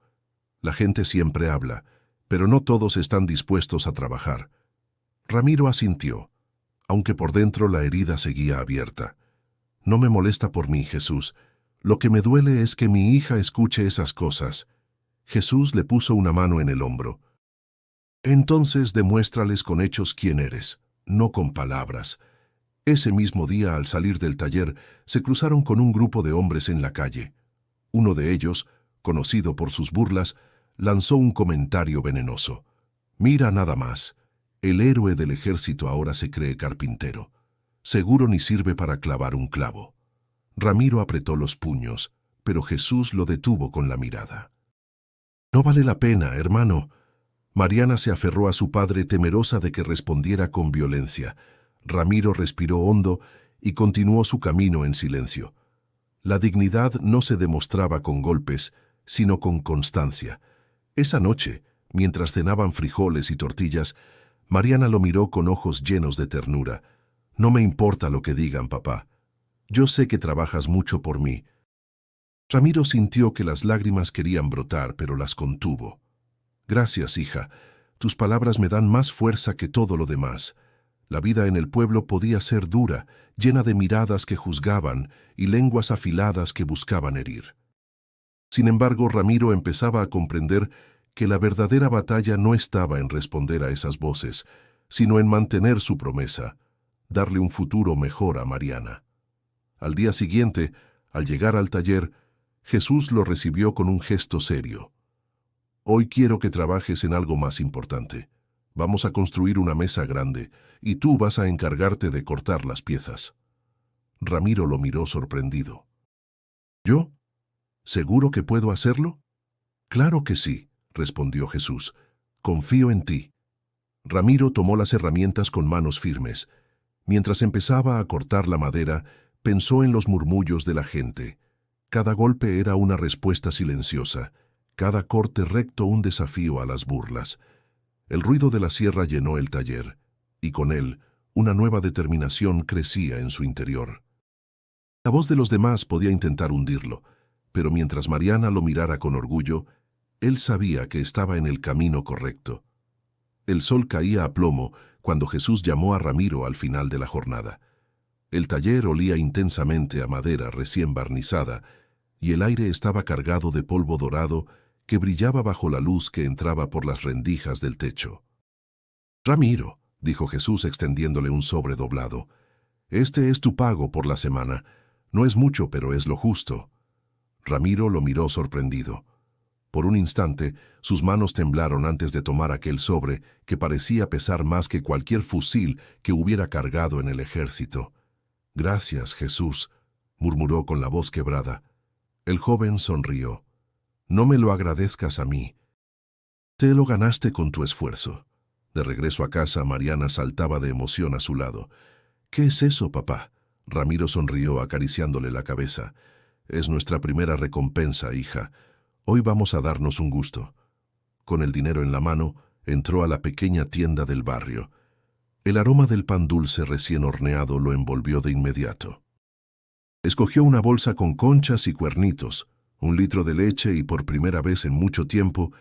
La gente siempre habla, pero no todos están dispuestos a trabajar». Ramiro asintió, aunque por dentro la herida seguía abierta. «No me molesta por mí, Jesús. Lo que me duele es que mi hija escuche esas cosas». Jesús le puso una mano en el hombro. «Entonces demuéstrales con hechos quién eres, no con palabras». Ese mismo día, al salir del taller, se cruzaron con un grupo de hombres en la calle. Uno de ellos, conocido por sus burlas, lanzó un comentario venenoso: «Mira nada más, el héroe del ejército ahora se cree carpintero. Seguro ni sirve para clavar un clavo». Ramiro apretó los puños, pero Jesús lo detuvo con la mirada. «No vale la pena, hermano». Mariana se aferró a su padre, temerosa de que respondiera con violencia. Ramiro respiró hondo y continuó su camino en silencio. La dignidad no se demostraba con golpes, sino con constancia. Esa noche, mientras cenaban frijoles y tortillas, Mariana lo miró con ojos llenos de ternura. «No me importa lo que digan, papá. Yo sé que trabajas mucho por mí». Ramiro sintió que las lágrimas querían brotar, pero las contuvo. «Gracias, hija. Tus palabras me dan más fuerza que todo lo demás». La vida en el pueblo podía ser dura, llena de miradas que juzgaban y lenguas afiladas que buscaban herir. Sin embargo, Ramiro empezaba a comprender que la verdadera batalla no estaba en responder a esas voces, sino en mantener su promesa, darle un futuro mejor a Mariana. Al día siguiente, al llegar al taller, Jesús lo recibió con un gesto serio. «Hoy quiero que trabajes en algo más importante. Vamos a construir una mesa grande, y tú vas a encargarte de cortar las piezas». Ramiro lo miró sorprendido. «¿Yo? ¿Seguro que puedo hacerlo?». «Claro que sí», respondió Jesús. «Confío en ti». Ramiro tomó las herramientas con manos firmes. Mientras empezaba a cortar la madera, pensó en los murmullos de la gente. Cada golpe era una respuesta silenciosa, cada corte recto un desafío a las burlas. El ruido de la sierra llenó el taller, y con él, una nueva determinación crecía en su interior. La voz de los demás podía intentar hundirlo, pero mientras Mariana lo mirara con orgullo, él sabía que estaba en el camino correcto. El sol caía a plomo cuando Jesús llamó a Ramiro al final de la jornada. El taller olía intensamente a madera recién barnizada, y el aire estaba cargado de polvo dorado que brillaba bajo la luz que entraba por las rendijas del techo. «Ramiro», dijo Jesús extendiéndole un sobre doblado, «este es tu pago por la semana. No es mucho, pero es lo justo». Ramiro lo miró sorprendido. Por un instante, sus manos temblaron antes de tomar aquel sobre que parecía pesar más que cualquier fusil que hubiera cargado en el ejército. «Gracias, Jesús», murmuró con la voz quebrada. El joven sonrió. «No me lo agradezcas a mí. Te lo ganaste con tu esfuerzo». De regreso a casa, Mariana saltaba de emoción a su lado. «¿Qué es eso, papá?». Ramiro sonrió acariciándole la cabeza. «Es nuestra primera recompensa, hija. Hoy vamos a darnos un gusto». Con el dinero en la mano, entró a la pequeña tienda del barrio. El aroma del pan dulce recién horneado lo envolvió de inmediato. Escogió una bolsa con conchas y cuernitos, 1 litro de leche y, por primera vez en mucho tiempo,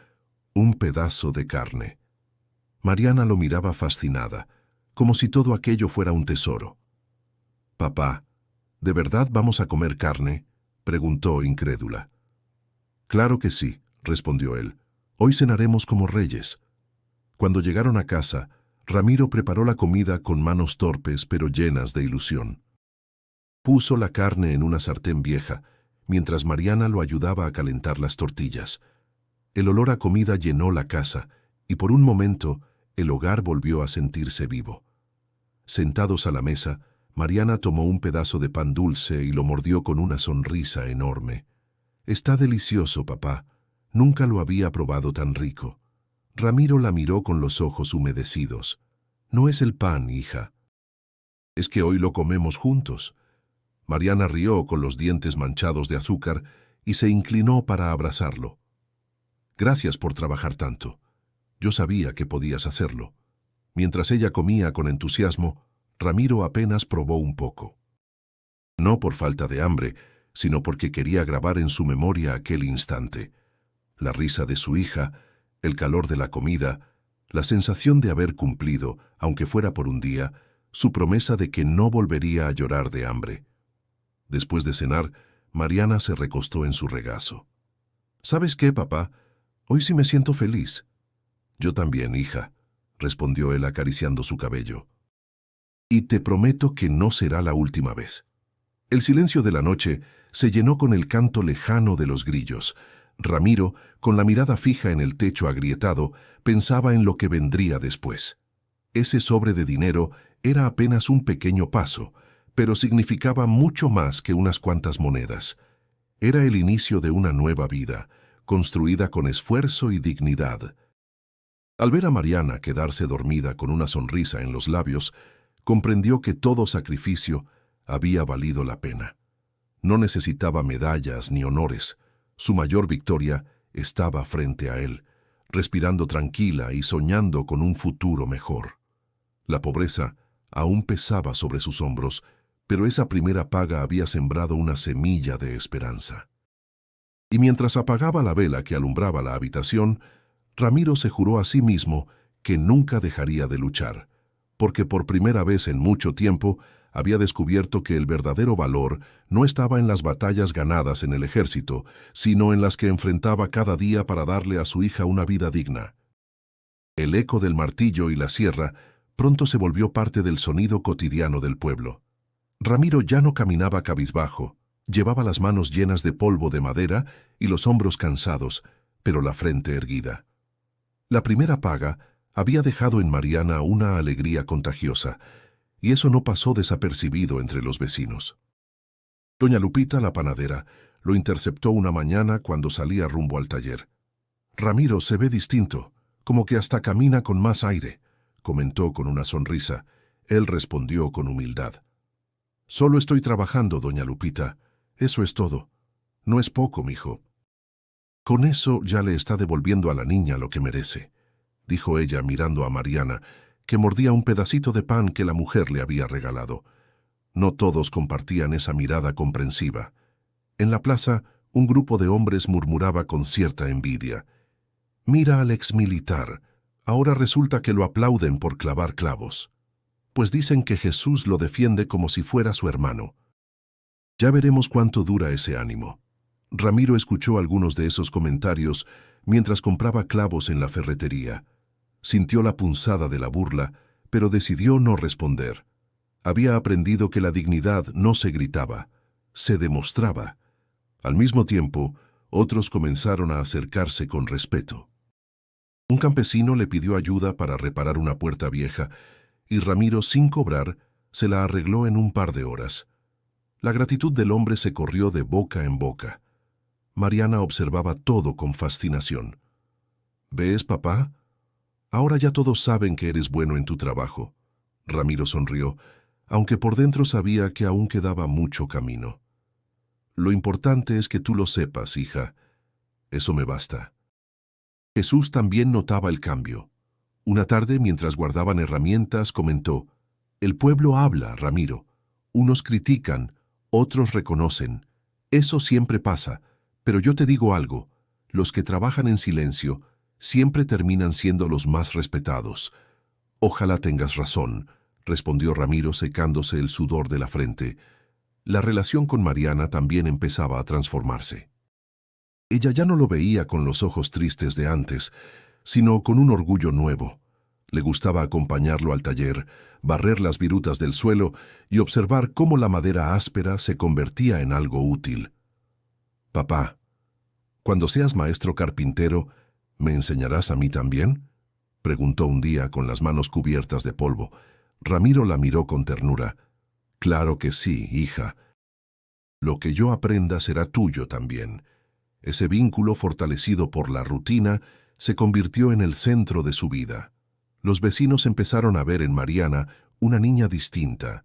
un pedazo de carne. Mariana lo miraba fascinada, como si todo aquello fuera un tesoro. «Papá, ¿de verdad vamos a comer carne?», preguntó incrédula. «Claro que sí», respondió él. «Hoy cenaremos como reyes». Cuando llegaron a casa, Ramiro preparó la comida con manos torpes pero llenas de ilusión. Puso la carne en una sartén vieja, mientras Mariana lo ayudaba a calentar las tortillas. El olor a comida llenó la casa, y por un momento el hogar volvió a sentirse vivo. Sentados a la mesa, Mariana tomó un pedazo de pan dulce y lo mordió con una sonrisa enorme. «Está delicioso, papá. Nunca lo había probado tan rico». Ramiro la miró con los ojos humedecidos. «No es el pan, hija. Es que hoy lo comemos juntos». Mariana rió con los dientes manchados de azúcar y se inclinó para abrazarlo. «Gracias por trabajar tanto. Yo sabía que podías hacerlo». Mientras ella comía con entusiasmo, Ramiro apenas probó un poco. No por falta de hambre, sino porque quería grabar en su memoria aquel instante. La risa de su hija, el calor de la comida, la sensación de haber cumplido, aunque fuera por un día, su promesa de que no volvería a llorar de hambre. Después de cenar, Mariana se recostó en su regazo. «¿Sabes qué, papá? Hoy sí me siento feliz». «Yo también, hija», respondió él acariciando su cabello. «Y te prometo que no será la última vez». El silencio de la noche se llenó con el canto lejano de los grillos. Ramiro, con la mirada fija en el techo agrietado, pensaba en lo que vendría después. Ese sobre de dinero era apenas un pequeño paso, pero significaba mucho más que unas cuantas monedas. Era el inicio de una nueva vida, construida con esfuerzo y dignidad. Al ver a Mariana quedarse dormida con una sonrisa en los labios, comprendió que todo sacrificio había valido la pena. No necesitaba medallas ni honores. Su mayor victoria estaba frente a él, respirando tranquila y soñando con un futuro mejor. La pobreza aún pesaba sobre sus hombros, pero esa primera paga había sembrado una semilla de esperanza. Y mientras apagaba la vela que alumbraba la habitación, Ramiro se juró a sí mismo que nunca dejaría de luchar, porque por primera vez en mucho tiempo había descubierto que el verdadero valor no estaba en las batallas ganadas en el ejército, sino en las que enfrentaba cada día para darle a su hija una vida digna. El eco del martillo y la sierra pronto se volvió parte del sonido cotidiano del pueblo. Ramiro ya no caminaba cabizbajo, llevaba las manos llenas de polvo de madera y los hombros cansados, pero la frente erguida. La primera paga había dejado en Mariana una alegría contagiosa, y eso no pasó desapercibido entre los vecinos. Doña Lupita, la panadera, lo interceptó una mañana cuando salía rumbo al taller. «Ramiro se ve distinto, como que hasta camina con más aire», comentó con una sonrisa. Él respondió con humildad. «Solo estoy trabajando, doña Lupita. Eso es todo. No es poco, mijo». «Con eso ya le está devolviendo a la niña lo que merece», dijo ella mirando a Mariana, que mordía un pedacito de pan que la mujer le había regalado. No todos compartían esa mirada comprensiva. En la plaza, un grupo de hombres murmuraba con cierta envidia. «Mira al exmilitar. Ahora resulta que lo aplauden por clavar clavos. Pues dicen que Jesús lo defiende como si fuera su hermano». Ya veremos cuánto dura ese ánimo. Ramiro escuchó algunos de esos comentarios mientras compraba clavos en la ferretería. Sintió la punzada de la burla, pero decidió no responder. Había aprendido que la dignidad no se gritaba, se demostraba. Al mismo tiempo, otros comenzaron a acercarse con respeto. Un campesino le pidió ayuda para reparar una puerta vieja y Ramiro, sin cobrar, se la arregló en un par de horas. La gratitud del hombre se corrió de boca en boca. Mariana observaba todo con fascinación. «¿Ves, papá? Ahora ya todos saben que eres bueno en tu trabajo». Ramiro sonrió, aunque por dentro sabía que aún quedaba mucho camino. «Lo importante es que tú lo sepas, hija. Eso me basta». Jesús también notaba el cambio. Una tarde, mientras guardaban herramientas, comentó: «El pueblo habla, Ramiro. Unos critican, otros reconocen. Eso siempre pasa, pero yo te digo algo. Los que trabajan en silencio siempre terminan siendo los más respetados». «Ojalá tengas razón», respondió Ramiro secándose el sudor de la frente. La relación con Mariana también empezaba a transformarse. Ella ya no lo veía con los ojos tristes de antes, sino con un orgullo nuevo. Le gustaba acompañarlo al taller, barrer las virutas del suelo y observar cómo la madera áspera se convertía en algo útil. «Papá, cuando seas maestro carpintero, ¿me enseñarás a mí también?», preguntó un día con las manos cubiertas de polvo. Ramiro la miró con ternura. «Claro que sí, hija. Lo que yo aprenda será tuyo también». Ese vínculo fortalecido por la rutina se convirtió en el centro de su vida. Los vecinos empezaron a ver en Mariana una niña distinta.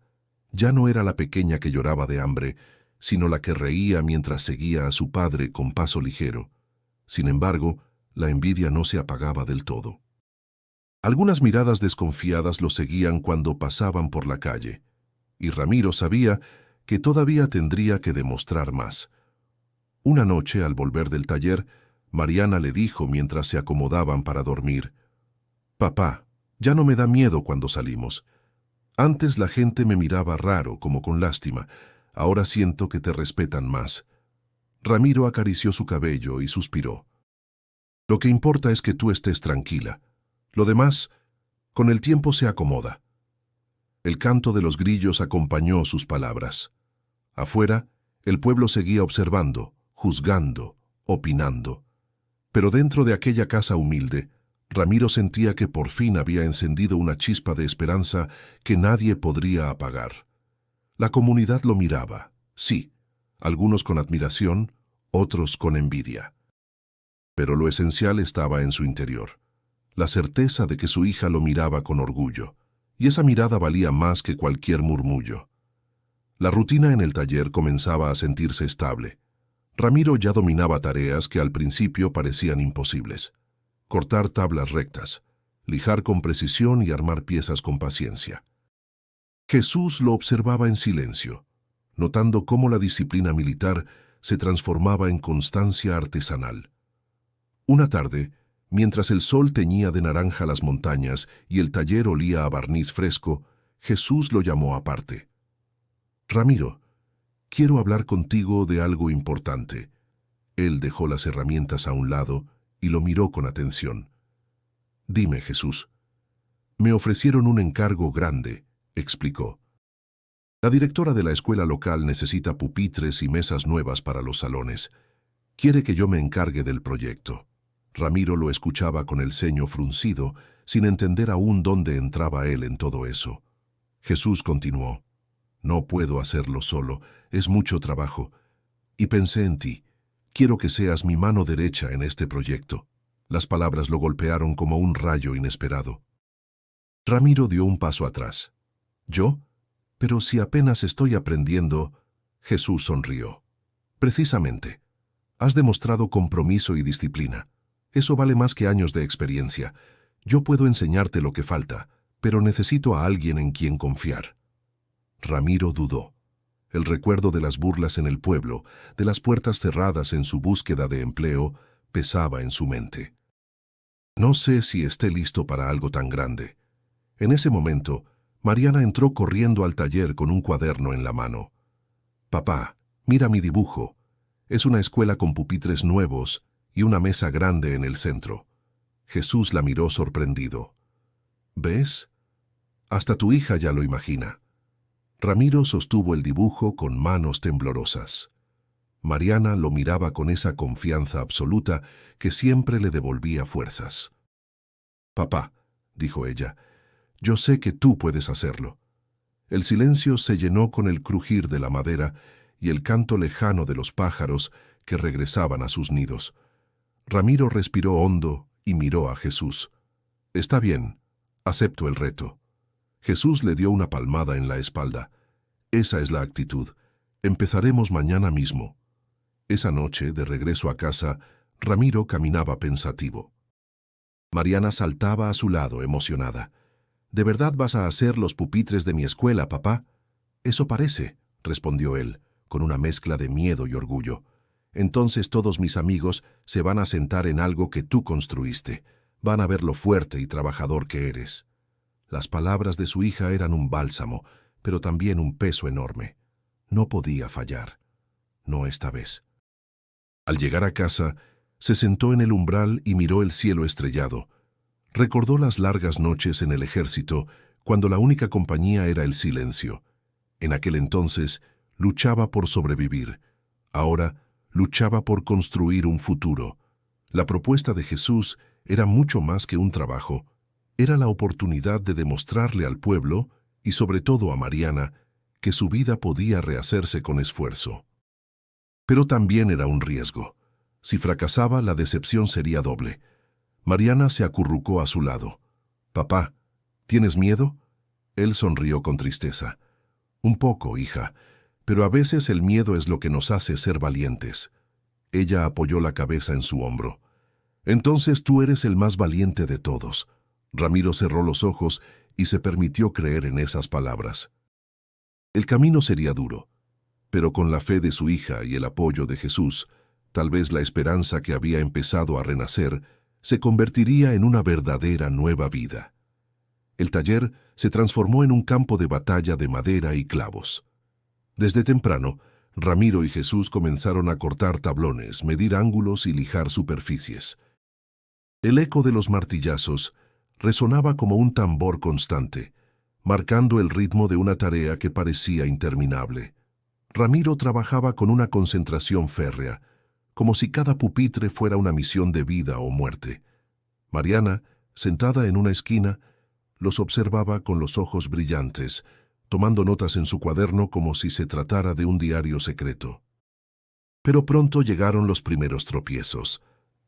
Ya no era la pequeña que lloraba de hambre, sino la que reía mientras seguía a su padre con paso ligero. Sin embargo, la envidia no se apagaba del todo. Algunas miradas desconfiadas lo seguían cuando pasaban por la calle, y Ramiro sabía que todavía tendría que demostrar más. Una noche, al volver del taller, Mariana le dijo mientras se acomodaban para dormir: «Papá, ya no me da miedo cuando salimos. Antes la gente me miraba raro, como con lástima. Ahora siento que te respetan más». Ramiro acarició su cabello y suspiró. «Lo que importa es que tú estés tranquila. Lo demás, con el tiempo se acomoda». El canto de los grillos acompañó sus palabras. Afuera, el pueblo seguía observando, juzgando, opinando. Pero dentro de aquella casa humilde, Ramiro sentía que por fin había encendido una chispa de esperanza que nadie podría apagar. La comunidad lo miraba, sí, algunos con admiración, otros con envidia. Pero lo esencial estaba en su interior, la certeza de que su hija lo miraba con orgullo, y esa mirada valía más que cualquier murmullo. La rutina en el taller comenzaba a sentirse estable. Ramiro ya dominaba tareas que al principio parecían imposibles: cortar tablas rectas, lijar con precisión y armar piezas con paciencia. Jesús lo observaba en silencio, notando cómo la disciplina militar se transformaba en constancia artesanal. Una tarde, mientras el sol teñía de naranja las montañas y el taller olía a barniz fresco, Jesús lo llamó aparte. «Ramiro, quiero hablar contigo de algo importante». Él dejó las herramientas a un lado y lo miró con atención. «Dime, Jesús». «Me ofrecieron un encargo grande», explicó. «La directora de la escuela local necesita pupitres y mesas nuevas para los salones. Quiere que yo me encargue del proyecto». Ramiro lo escuchaba con el ceño fruncido, sin entender aún dónde entraba él en todo eso. Jesús continuó: «No puedo hacerlo solo, es mucho trabajo. Y pensé en ti. Quiero que seas mi mano derecha en este proyecto». Las palabras lo golpearon como un rayo inesperado. Ramiro dio un paso atrás. ¿Yo? Pero si apenas estoy aprendiendo. Jesús sonrió. Precisamente. Has demostrado compromiso y disciplina. Eso vale más que años de experiencia. Yo puedo enseñarte lo que falta, pero necesito a alguien en quien confiar. Ramiro dudó. El recuerdo de las burlas en el pueblo, de las puertas cerradas en su búsqueda de empleo, pesaba en su mente. No sé si esté listo para algo tan grande. En ese momento, Mariana entró corriendo al taller con un cuaderno en la mano. Papá, mira mi dibujo. Es una escuela con pupitres nuevos y una mesa grande en el centro. Jesús la miró sorprendido. ¿Ves? Hasta tu hija ya lo imagina. Ramiro sostuvo el dibujo con manos temblorosas. Mariana lo miraba con esa confianza absoluta que siempre le devolvía fuerzas. Papá, dijo ella, yo sé que tú puedes hacerlo. El silencio se llenó con el crujir de la madera y el canto lejano de los pájaros que regresaban a sus nidos. Ramiro respiró hondo y miró a Jesús. Está bien, acepto el reto. Jesús le dio una palmada en la espalda. Esa es la actitud. Empezaremos mañana mismo. Esa noche, de regreso a casa, Ramiro caminaba pensativo. Mariana saltaba a su lado, emocionada. ¿De verdad vas a hacer los pupitres de mi escuela, papá? Eso parece, respondió él, con una mezcla de miedo y orgullo. Entonces todos mis amigos se van a sentar en algo que tú construiste. Van a ver lo fuerte y trabajador que eres. Las palabras de su hija eran un bálsamo, pero también un peso enorme. No podía fallar. No esta vez. Al llegar a casa, se sentó en el umbral y miró el cielo estrellado. Recordó las largas noches en el ejército, cuando la única compañía era el silencio. En aquel entonces, luchaba por sobrevivir. Ahora, luchaba por construir un futuro. La propuesta de Jesús era mucho más que un trabajo. Era la oportunidad de demostrarle al pueblo, y sobre todo a Mariana, que su vida podía rehacerse con esfuerzo. Pero también era un riesgo. Si fracasaba, la decepción sería doble. Mariana se acurrucó a su lado. «Papá, ¿tienes miedo?» Él sonrió con tristeza. «Un poco, hija, pero a veces el miedo es lo que nos hace ser valientes». Ella apoyó la cabeza en su hombro. «Entonces tú eres el más valiente de todos». Ramiro cerró los ojos y se permitió creer en esas palabras. El camino sería duro, pero con la fe de su hija y el apoyo de Jesús, tal vez la esperanza que había empezado a renacer se convertiría en una verdadera nueva vida. El taller se transformó en un campo de batalla de madera y clavos. Desde temprano, Ramiro y Jesús comenzaron a cortar tablones, medir ángulos y lijar superficies. El eco de los martillazos resonaba como un tambor constante, marcando el ritmo de una tarea que parecía interminable. Ramiro trabajaba con una concentración férrea, como si cada pupitre fuera una misión de vida o muerte. Mariana, sentada en una esquina, los observaba con los ojos brillantes, tomando notas en su cuaderno como si se tratara de un diario secreto. Pero pronto llegaron los primeros tropiezos.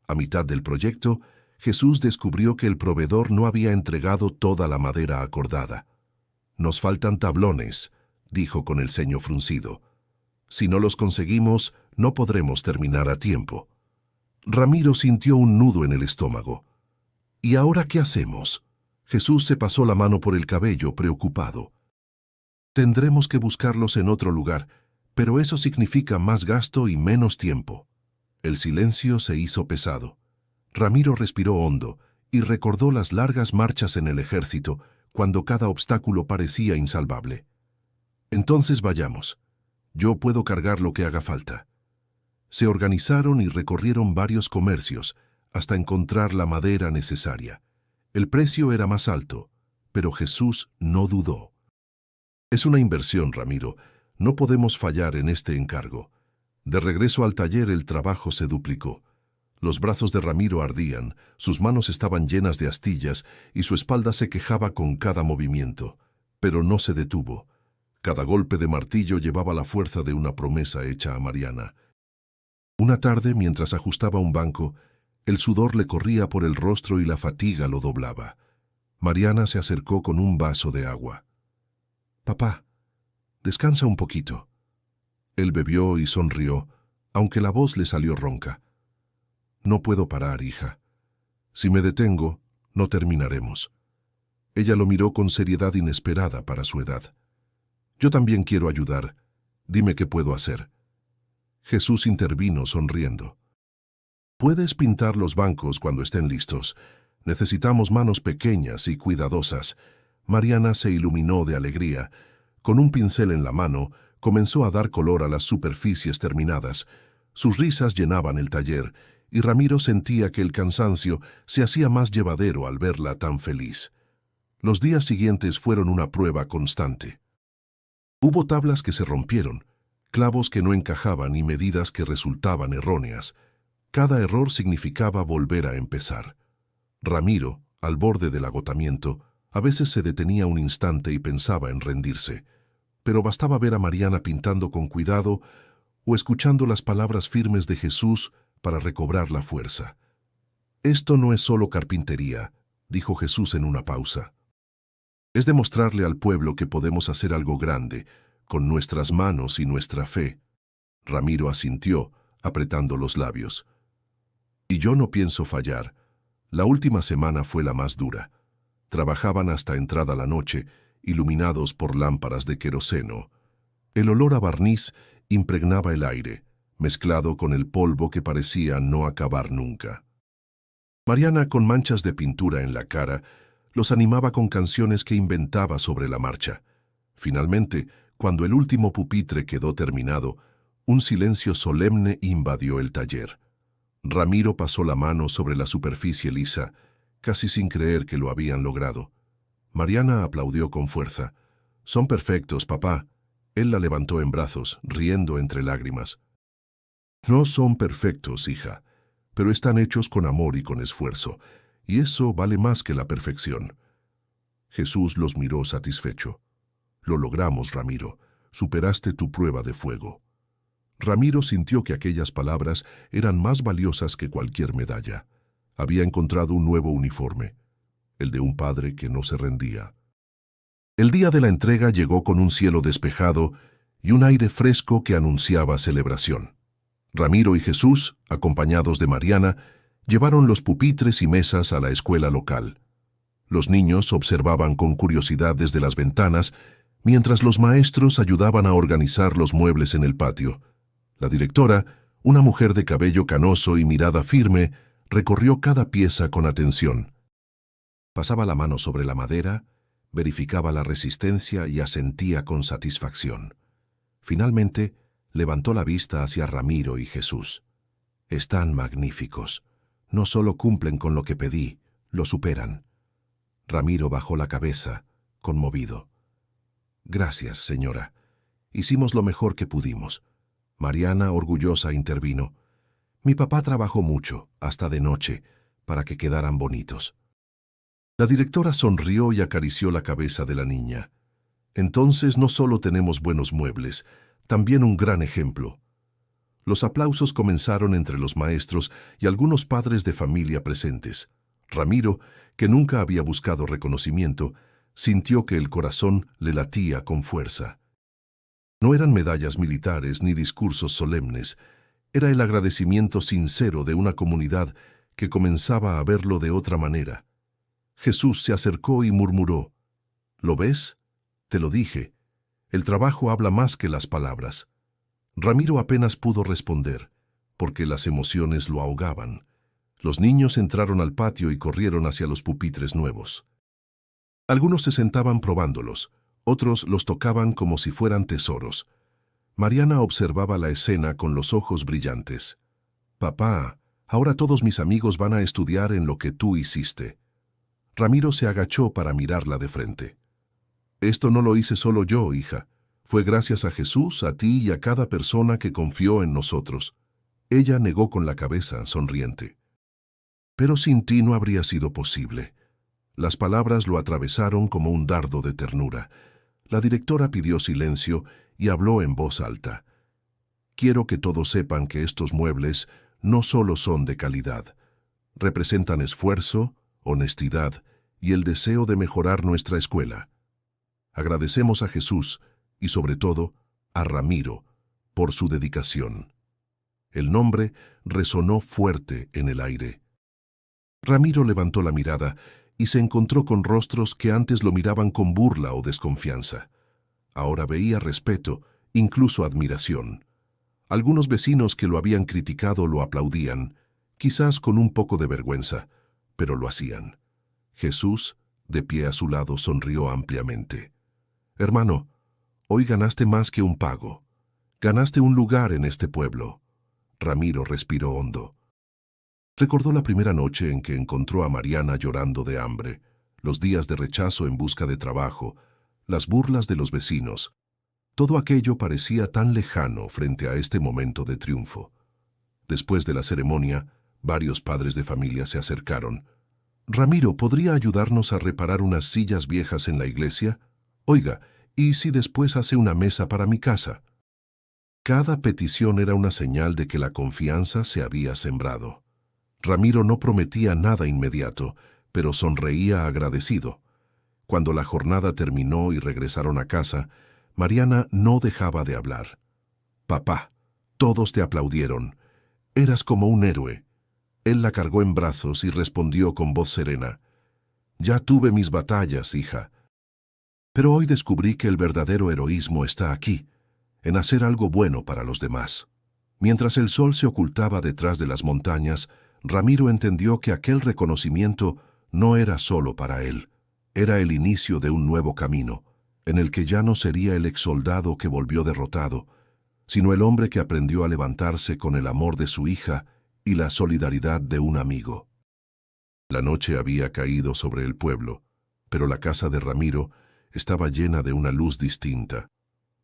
A mitad del proyecto, Jesús descubrió que el proveedor no había entregado toda la madera acordada. «Nos faltan tablones», dijo con el ceño fruncido. «Si no los conseguimos, no podremos terminar a tiempo». Ramiro sintió un nudo en el estómago. «¿Y ahora qué hacemos?» Jesús se pasó la mano por el cabello, preocupado. «Tendremos que buscarlos en otro lugar, pero eso significa más gasto y menos tiempo». El silencio se hizo pesado. Ramiro respiró hondo y recordó las largas marchas en el ejército, cuando cada obstáculo parecía insalvable. «Entonces vayamos. Yo puedo cargar lo que haga falta». Se organizaron y recorrieron varios comercios hasta encontrar la madera necesaria. El precio era más alto, pero Jesús no dudó. «Es una inversión, Ramiro. No podemos fallar en este encargo». De regreso al taller, el trabajo se duplicó. Los brazos de Ramiro ardían, sus manos estaban llenas de astillas y su espalda se quejaba con cada movimiento. Pero no se detuvo. Cada golpe de martillo llevaba la fuerza de una promesa hecha a Mariana. Una tarde, mientras ajustaba un banco, el sudor le corría por el rostro y la fatiga lo doblaba. Mariana se acercó con un vaso de agua. Papá, descansa un poquito. Él bebió y sonrió, aunque la voz le salió ronca. No puedo parar, hija. Si me detengo, no terminaremos. Ella lo miró con seriedad inesperada para su edad. Yo también quiero ayudar. Dime qué puedo hacer. Jesús intervino sonriendo. Puedes pintar los bancos cuando estén listos. Necesitamos manos pequeñas y cuidadosas. Mariana se iluminó de alegría. Con un pincel en la mano, comenzó a dar color a las superficies terminadas. Sus risas llenaban el taller, y Ramiro sentía que el cansancio se hacía más llevadero al verla tan feliz. Los días siguientes fueron una prueba constante. Hubo tablas que se rompieron, clavos que no encajaban y medidas que resultaban erróneas. Cada error significaba volver a empezar. Ramiro, al borde del agotamiento, a veces se detenía un instante y pensaba en rendirse. Pero bastaba ver a Mariana pintando con cuidado o escuchando las palabras firmes de Jesús para recobrar la fuerza. Esto no es solo carpintería, dijo Jesús en una pausa. Es demostrarle al pueblo que podemos hacer algo grande, con nuestras manos y nuestra fe. Ramiro asintió, apretando los labios. Y yo no pienso fallar. La última semana fue la más dura. Trabajaban hasta entrada la noche, iluminados por lámparas de queroseno. El olor a barniz impregnaba el aire, mezclado con el polvo que parecía no acabar nunca. Mariana, con manchas de pintura en la cara, los animaba con canciones que inventaba sobre la marcha. Finalmente, cuando el último pupitre quedó terminado, un silencio solemne invadió el taller. Ramiro pasó la mano sobre la superficie lisa, casi sin creer que lo habían logrado. Mariana aplaudió con fuerza. «Son perfectos, papá». Él la levantó en brazos, riendo entre lágrimas. «No son perfectos, hija, pero están hechos con amor y con esfuerzo, y eso vale más que la perfección». Jesús los miró satisfecho. «Lo logramos, Ramiro. Superaste tu prueba de fuego». Ramiro sintió que aquellas palabras eran más valiosas que cualquier medalla. Había encontrado un nuevo uniforme, el de un padre que no se rendía. El día de la entrega llegó con un cielo despejado y un aire fresco que anunciaba celebración. Ramiro y Jesús, acompañados de Mariana, llevaron los pupitres y mesas a la escuela local. Los niños observaban con curiosidad desde las ventanas, mientras los maestros ayudaban a organizar los muebles en el patio. La directora, una mujer de cabello canoso y mirada firme, recorrió cada pieza con atención. Pasaba la mano sobre la madera, verificaba la resistencia y asentía con satisfacción. Finalmente, levantó la vista hacia Ramiro y Jesús. «Están magníficos. No solo cumplen con lo que pedí, lo superan». Ramiro bajó la cabeza, conmovido. «Gracias, señora. Hicimos lo mejor que pudimos». Mariana, orgullosa, intervino. «Mi papá trabajó mucho, hasta de noche, para que quedaran bonitos». La directora sonrió y acarició la cabeza de la niña. «Entonces no solo tenemos buenos muebles, también un gran ejemplo». Los aplausos comenzaron entre los maestros y algunos padres de familia presentes. Ramiro, que nunca había buscado reconocimiento, sintió que el corazón le latía con fuerza. No eran medallas militares ni discursos solemnes, era el agradecimiento sincero de una comunidad que comenzaba a verlo de otra manera. Jesús se acercó y murmuró: «¿Lo ves? Te lo dije. El trabajo habla más que las palabras». Ramiro apenas pudo responder, porque las emociones lo ahogaban. Los niños entraron al patio y corrieron hacia los pupitres nuevos. Algunos se sentaban probándolos, otros los tocaban como si fueran tesoros. Mariana observaba la escena con los ojos brillantes. «Papá, ahora todos mis amigos van a estudiar en lo que tú hiciste». Ramiro se agachó para mirarla de frente. «Esto no lo hice solo yo, hija. Fue gracias a Jesús, a ti y a cada persona que confió en nosotros». Ella negó con la cabeza, sonriente. «Pero sin ti no habría sido posible». Las palabras lo atravesaron como un dardo de ternura. La directora pidió silencio y habló en voz alta. «Quiero que todos sepan que estos muebles no solo son de calidad. Representan esfuerzo, honestidad y el deseo de mejorar nuestra escuela. Agradecemos a Jesús y, sobre todo, a Ramiro por su dedicación. El nombre resonó fuerte en el aire. Ramiro levantó la mirada y se encontró con rostros que antes lo miraban con burla o desconfianza. Ahora veía respeto, incluso admiración. Algunos vecinos que lo habían criticado lo aplaudían, quizás con un poco de vergüenza, pero lo hacían. Jesús, de pie a su lado, sonrió ampliamente. «Hermano, hoy ganaste más que un pago. Ganaste un lugar en este pueblo». Ramiro respiró hondo. Recordó la primera noche en que encontró a Mariana llorando de hambre, los días de rechazo en busca de trabajo, las burlas de los vecinos. Todo aquello parecía tan lejano frente a este momento de triunfo. Después de la ceremonia, varios padres de familia se acercaron. «Ramiro, ¿podría ayudarnos a reparar unas sillas viejas en la iglesia? Oiga, ¿y si después hace una mesa para mi casa?» Cada petición era una señal de que la confianza se había sembrado. Ramiro no prometía nada inmediato, pero sonreía agradecido. Cuando la jornada terminó y regresaron a casa, Mariana no dejaba de hablar. «Papá, todos te aplaudieron. Eras como un héroe». Él la cargó en brazos y respondió con voz serena: «Ya tuve mis batallas, hija. Pero hoy descubrí que el verdadero heroísmo está aquí, en hacer algo bueno para los demás». Mientras el sol se ocultaba detrás de las montañas, Ramiro entendió que aquel reconocimiento no era solo para él. Era el inicio de un nuevo camino, en el que ya no sería el exsoldado que volvió derrotado, sino el hombre que aprendió a levantarse con el amor de su hija y la solidaridad de un amigo. La noche había caído sobre el pueblo, pero la casa de Ramiro estaba llena de una luz distinta.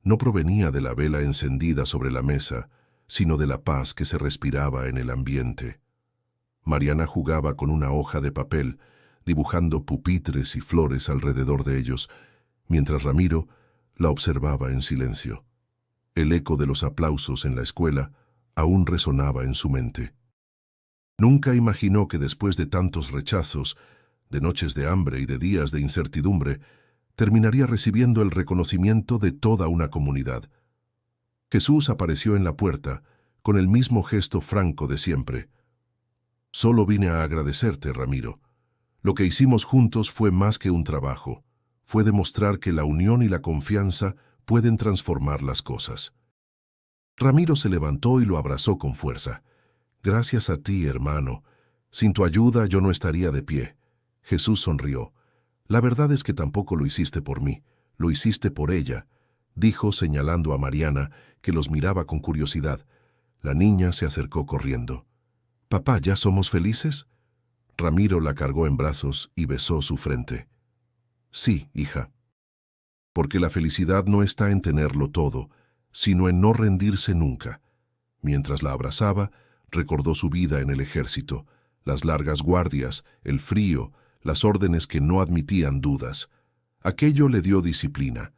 No provenía de la vela encendida sobre la mesa, sino de la paz que se respiraba en el ambiente. Mariana jugaba con una hoja de papel, dibujando pupitres y flores alrededor de ellos, mientras Ramiro la observaba en silencio. El eco de los aplausos en la escuela aún resonaba en su mente. Nunca imaginó que después de tantos rechazos, de noches de hambre y de días de incertidumbre, terminaría recibiendo el reconocimiento de toda una comunidad. Jesús apareció en la puerta, con el mismo gesto franco de siempre. «Solo vine a agradecerte, Ramiro. Lo que hicimos juntos fue más que un trabajo. Fue demostrar que la unión y la confianza pueden transformar las cosas». Ramiro se levantó y lo abrazó con fuerza. «Gracias a ti, hermano. Sin tu ayuda yo no estaría de pie». Jesús sonrió. «La verdad es que tampoco lo hiciste por mí, lo hiciste por ella», dijo señalando a Mariana, que los miraba con curiosidad. La niña se acercó corriendo. «Papá, ¿ya somos felices?» Ramiro la cargó en brazos y besó su frente. «Sí, hija. Porque la felicidad no está en tenerlo todo, sino en no rendirse nunca». Mientras la abrazaba, recordó su vida en el ejército, las largas guardias, el frío, las órdenes que no admitían dudas. Aquello le dio disciplina,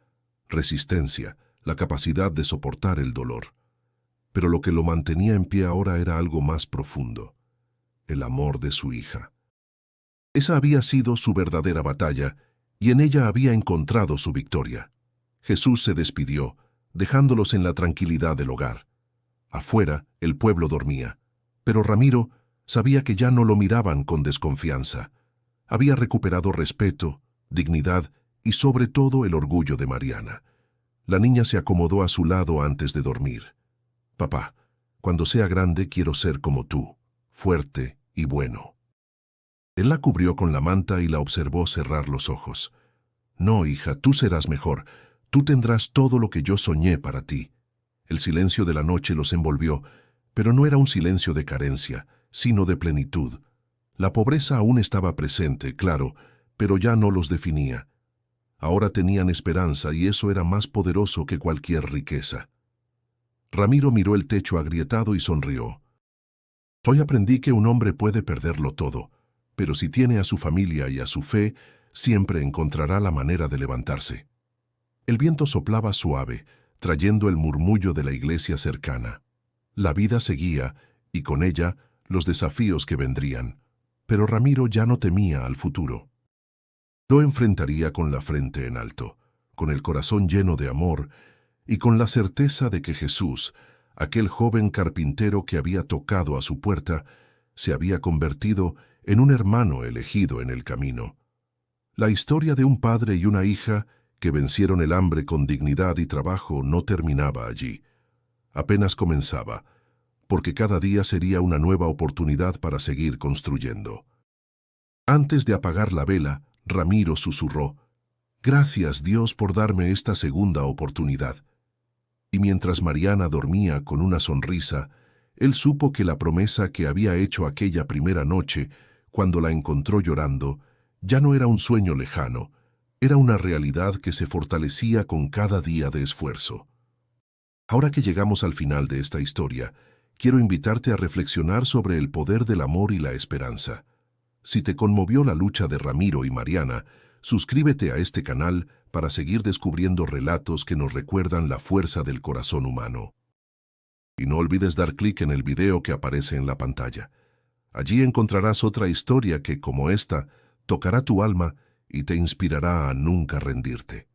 resistencia, la capacidad de soportar el dolor. Pero lo que lo mantenía en pie ahora era algo más profundo: el amor de su hija. Esa había sido su verdadera batalla, y en ella había encontrado su victoria. Jesús se despidió, dejándolos en la tranquilidad del hogar. Afuera, el pueblo dormía, pero Ramiro sabía que ya no lo miraban con desconfianza. Había recuperado respeto, dignidad y sobre todo el orgullo de Mariana. La niña se acomodó a su lado antes de dormir. «Papá, cuando sea grande quiero ser como tú, fuerte y bueno». Él la cubrió con la manta y la observó cerrar los ojos. «No, hija, tú serás mejor. Tú tendrás todo lo que yo soñé para ti». El silencio de la noche los envolvió, pero no era un silencio de carencia, sino de plenitud. La pobreza aún estaba presente, claro, pero ya no los definía. Ahora tenían esperanza y eso era más poderoso que cualquier riqueza. Ramiro miró el techo agrietado y sonrió. «Hoy aprendí que un hombre puede perderlo todo, pero si tiene a su familia y a su fe, siempre encontrará la manera de levantarse». El viento soplaba suave, trayendo el murmullo de la iglesia cercana. La vida seguía, y con ella los desafíos que vendrían. Pero Ramiro ya no temía al futuro. Lo enfrentaría con la frente en alto, con el corazón lleno de amor y con la certeza de que Jesús, aquel joven carpintero que había tocado a su puerta, se había convertido en un hermano elegido en el camino. La historia de un padre y una hija que vencieron el hambre con dignidad y trabajo no terminaba allí. Apenas comenzaba, porque cada día sería una nueva oportunidad para seguir construyendo. Antes de apagar la vela, Ramiro susurró: «Gracias, Dios, por darme esta segunda oportunidad». Y mientras Mariana dormía con una sonrisa, él supo que la promesa que había hecho aquella primera noche, cuando la encontró llorando, ya no era un sueño lejano, era una realidad que se fortalecía con cada día de esfuerzo. Ahora que llegamos al final de esta historia, quiero invitarte a reflexionar sobre el poder del amor y la esperanza. Si te conmovió la lucha de Ramiro y Mariana, suscríbete a este canal para seguir descubriendo relatos que nos recuerdan la fuerza del corazón humano. Y no olvides dar clic en el video que aparece en la pantalla. Allí encontrarás otra historia que, como esta, tocará tu alma y te inspirará a nunca rendirte.